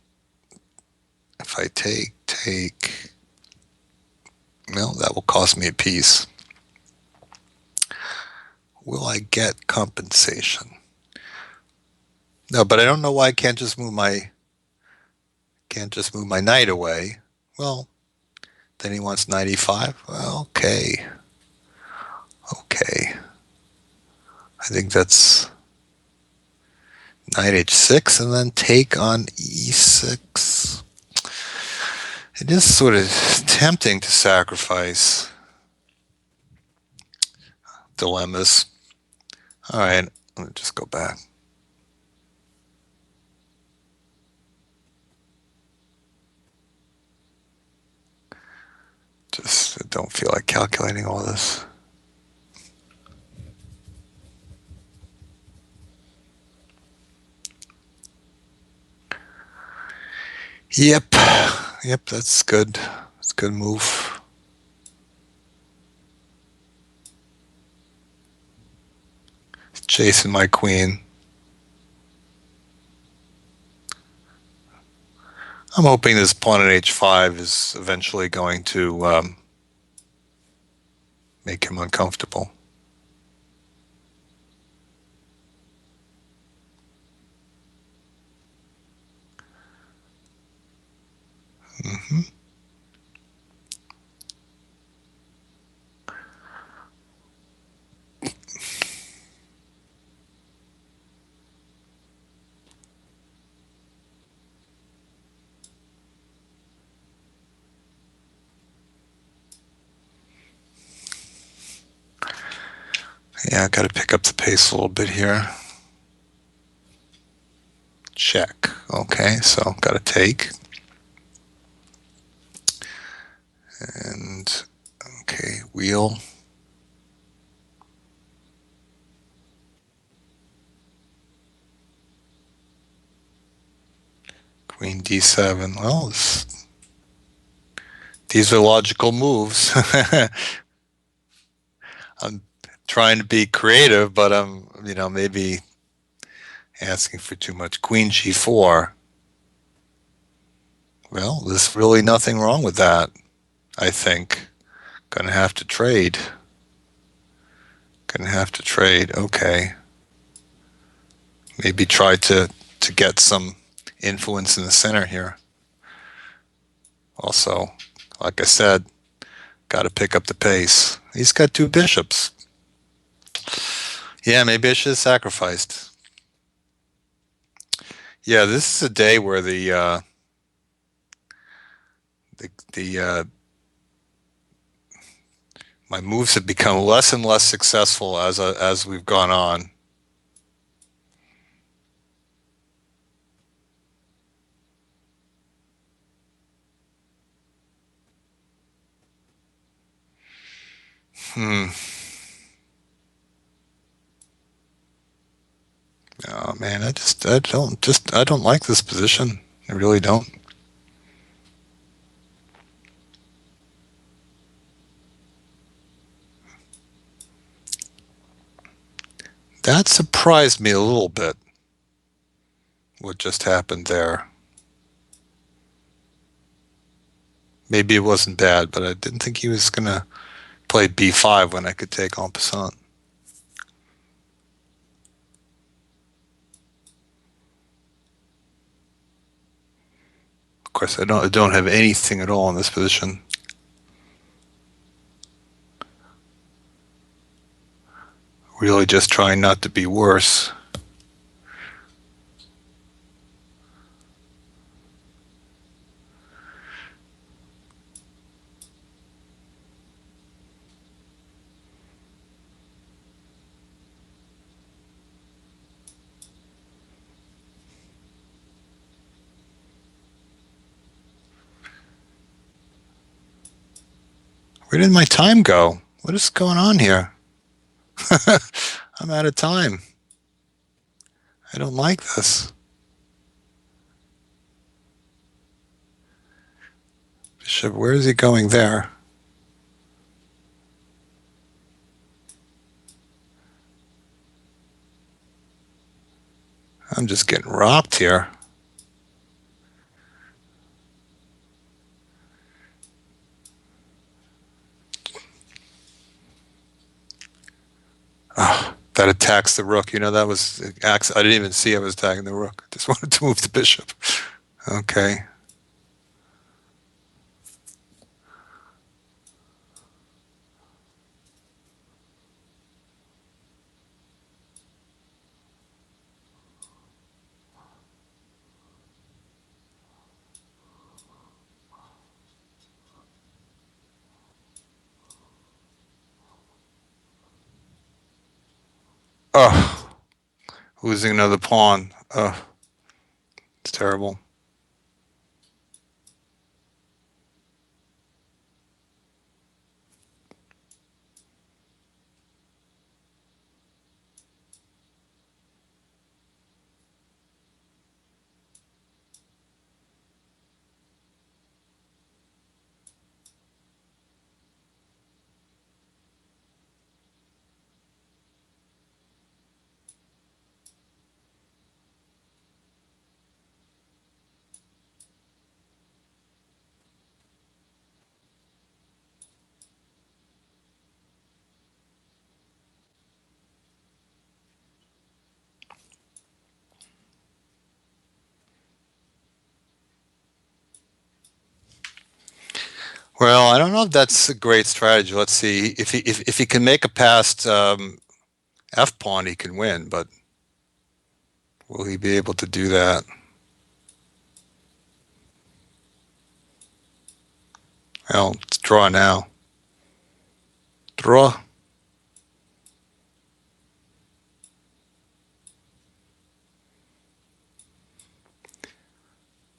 If I take, well, that will cost me a piece. Will I get compensation? No, but I don't know why I can't just move my knight away. Well, then he wants knight e5. Well, okay. Okay. I think that's knight h6 and then take on e6. It is sort of tempting to sacrifice dilemmas. All right, let me just go back. Just don't feel like calculating all this. Yep, that's good. That's a good move. Chasing my queen. I'm hoping this pawn at h5 is eventually going to make him uncomfortable. Mm-hmm. Yeah, I got to pick up the pace a little bit here. Check. Okay, so got to take. And, okay, wheel. Queen d7. Well, these are logical moves. I'm trying to be creative, but I'm, maybe asking for too much. Queen g4. Well, there's really nothing wrong with that, I think. Gonna have to trade. Okay. Maybe try to get some influence in the center here. Also, like I said, got to pick up the pace. He's got two bishops. Yeah, maybe I should have sacrificed. Yeah, this is a day where my moves have become less and less successful as we've gone on. Oh man, I don't like this position. I really don't. That surprised me a little bit, what just happened there. Maybe it wasn't bad, but I didn't think he was going to play b5 when I could take en passant. Of course, I don't have anything at all in this position. Really just trying not to be worse. Where did my time go? What is going on here? I'm out of time. I don't like this. Bishop, where is he going there? I'm just getting rocked here. Oh, that attacks the rook. You know, that was I didn't even see I was attacking the rook. I just wanted to move the bishop. Okay. Oh, losing another pawn. Oh, it's terrible. Well, I don't know if that's a great strategy. Let's see if he can make a past f pawn, he can win. But will he be able to do that? Well, let's draw now. Draw.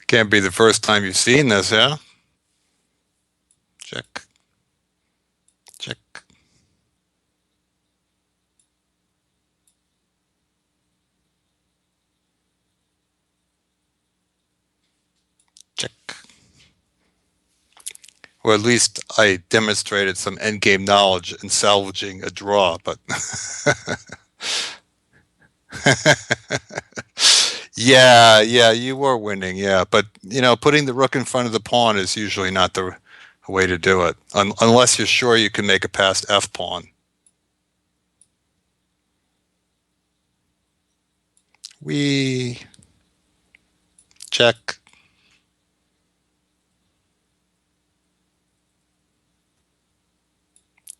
Can't be the first time you've seen this, yeah? Check. Check. Check. Or at least I demonstrated some endgame knowledge in salvaging a draw, but yeah, you were winning, yeah. But you know, putting the rook in front of the pawn is usually not the way to do it, unless you're sure you can make it past f pawn. We check,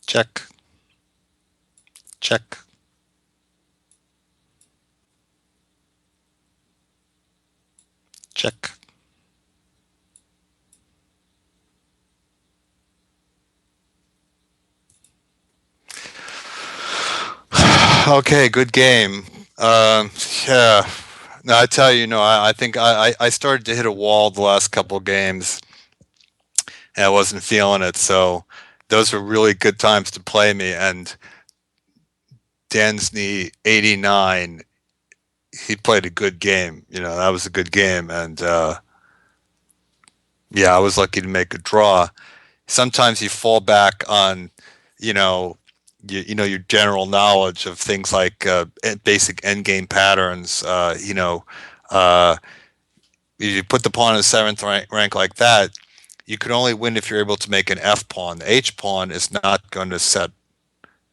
check, check, check. Okay, good game. Yeah. No, I tell you, no, I think I started to hit a wall the last couple of games, and I wasn't feeling it. So those were really good times to play me. And Dansney 89, he played a good game. You know, that was a good game. And yeah, I was lucky to make a draw. Sometimes you fall back on, you know, your general knowledge of things like basic endgame patterns. Uh, if you put the pawn in the seventh rank like that, you can only win if you're able to make an f pawn. The h pawn is not going to set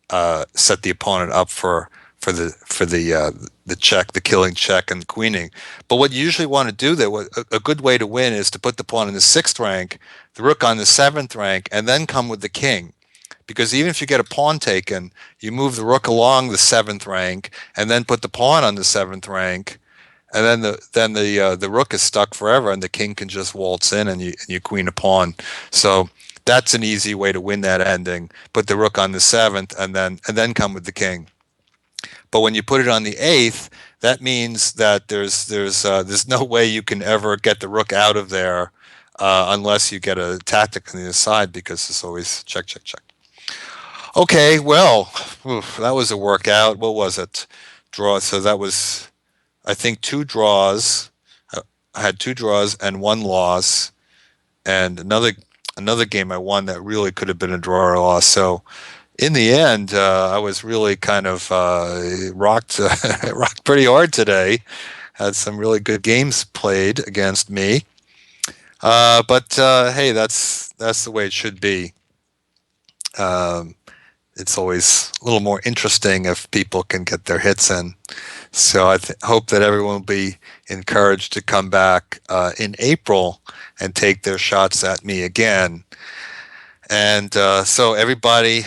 the opponent up for the check, the killing check, and the queening. But what you usually want to do there, a good way to win is to put the pawn in the sixth rank, the rook on the seventh rank, and then come with the king. Because even if you get a pawn taken, you move the rook along the seventh rank, and then put the pawn on the seventh rank, and then the rook is stuck forever, and the king can just waltz in, and you queen a pawn. So that's an easy way to win that ending. Put the rook on the seventh, and then come with the king. But when you put it on the eighth, that means that there's no way you can ever get the rook out of there unless you get a tactic on the other side because it's always check, check, check. Okay, well, oof, that was a workout. What was it? Draw. So that was, I think, two draws. Uh, I had two draws and one loss, and another game I won that really could have been a draw or a loss. So in the end, I was really kind of rocked rocked pretty hard today. Had some really good games played against me. But hey, that's the way it should be. Um, it's always a little more interesting if people can get their hits in. So I hope that everyone will be encouraged to come back in April and take their shots at me again. And so everybody,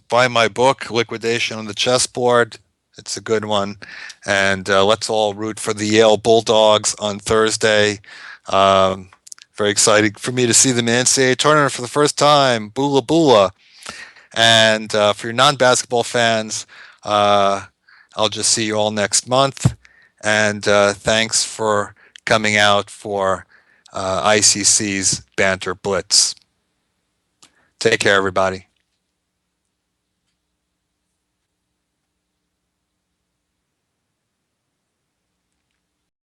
buy my book, Liquidation on the Chessboard. It's a good one. And let's all root for the Yale Bulldogs on Thursday. Um, very exciting for me to see them in NCAA tournament for the first time. Bula Bula. And for your non-basketball fans, uh, I'll just see you all next month. And thanks for coming out for ICC's Banter Blitz. Take care, everybody.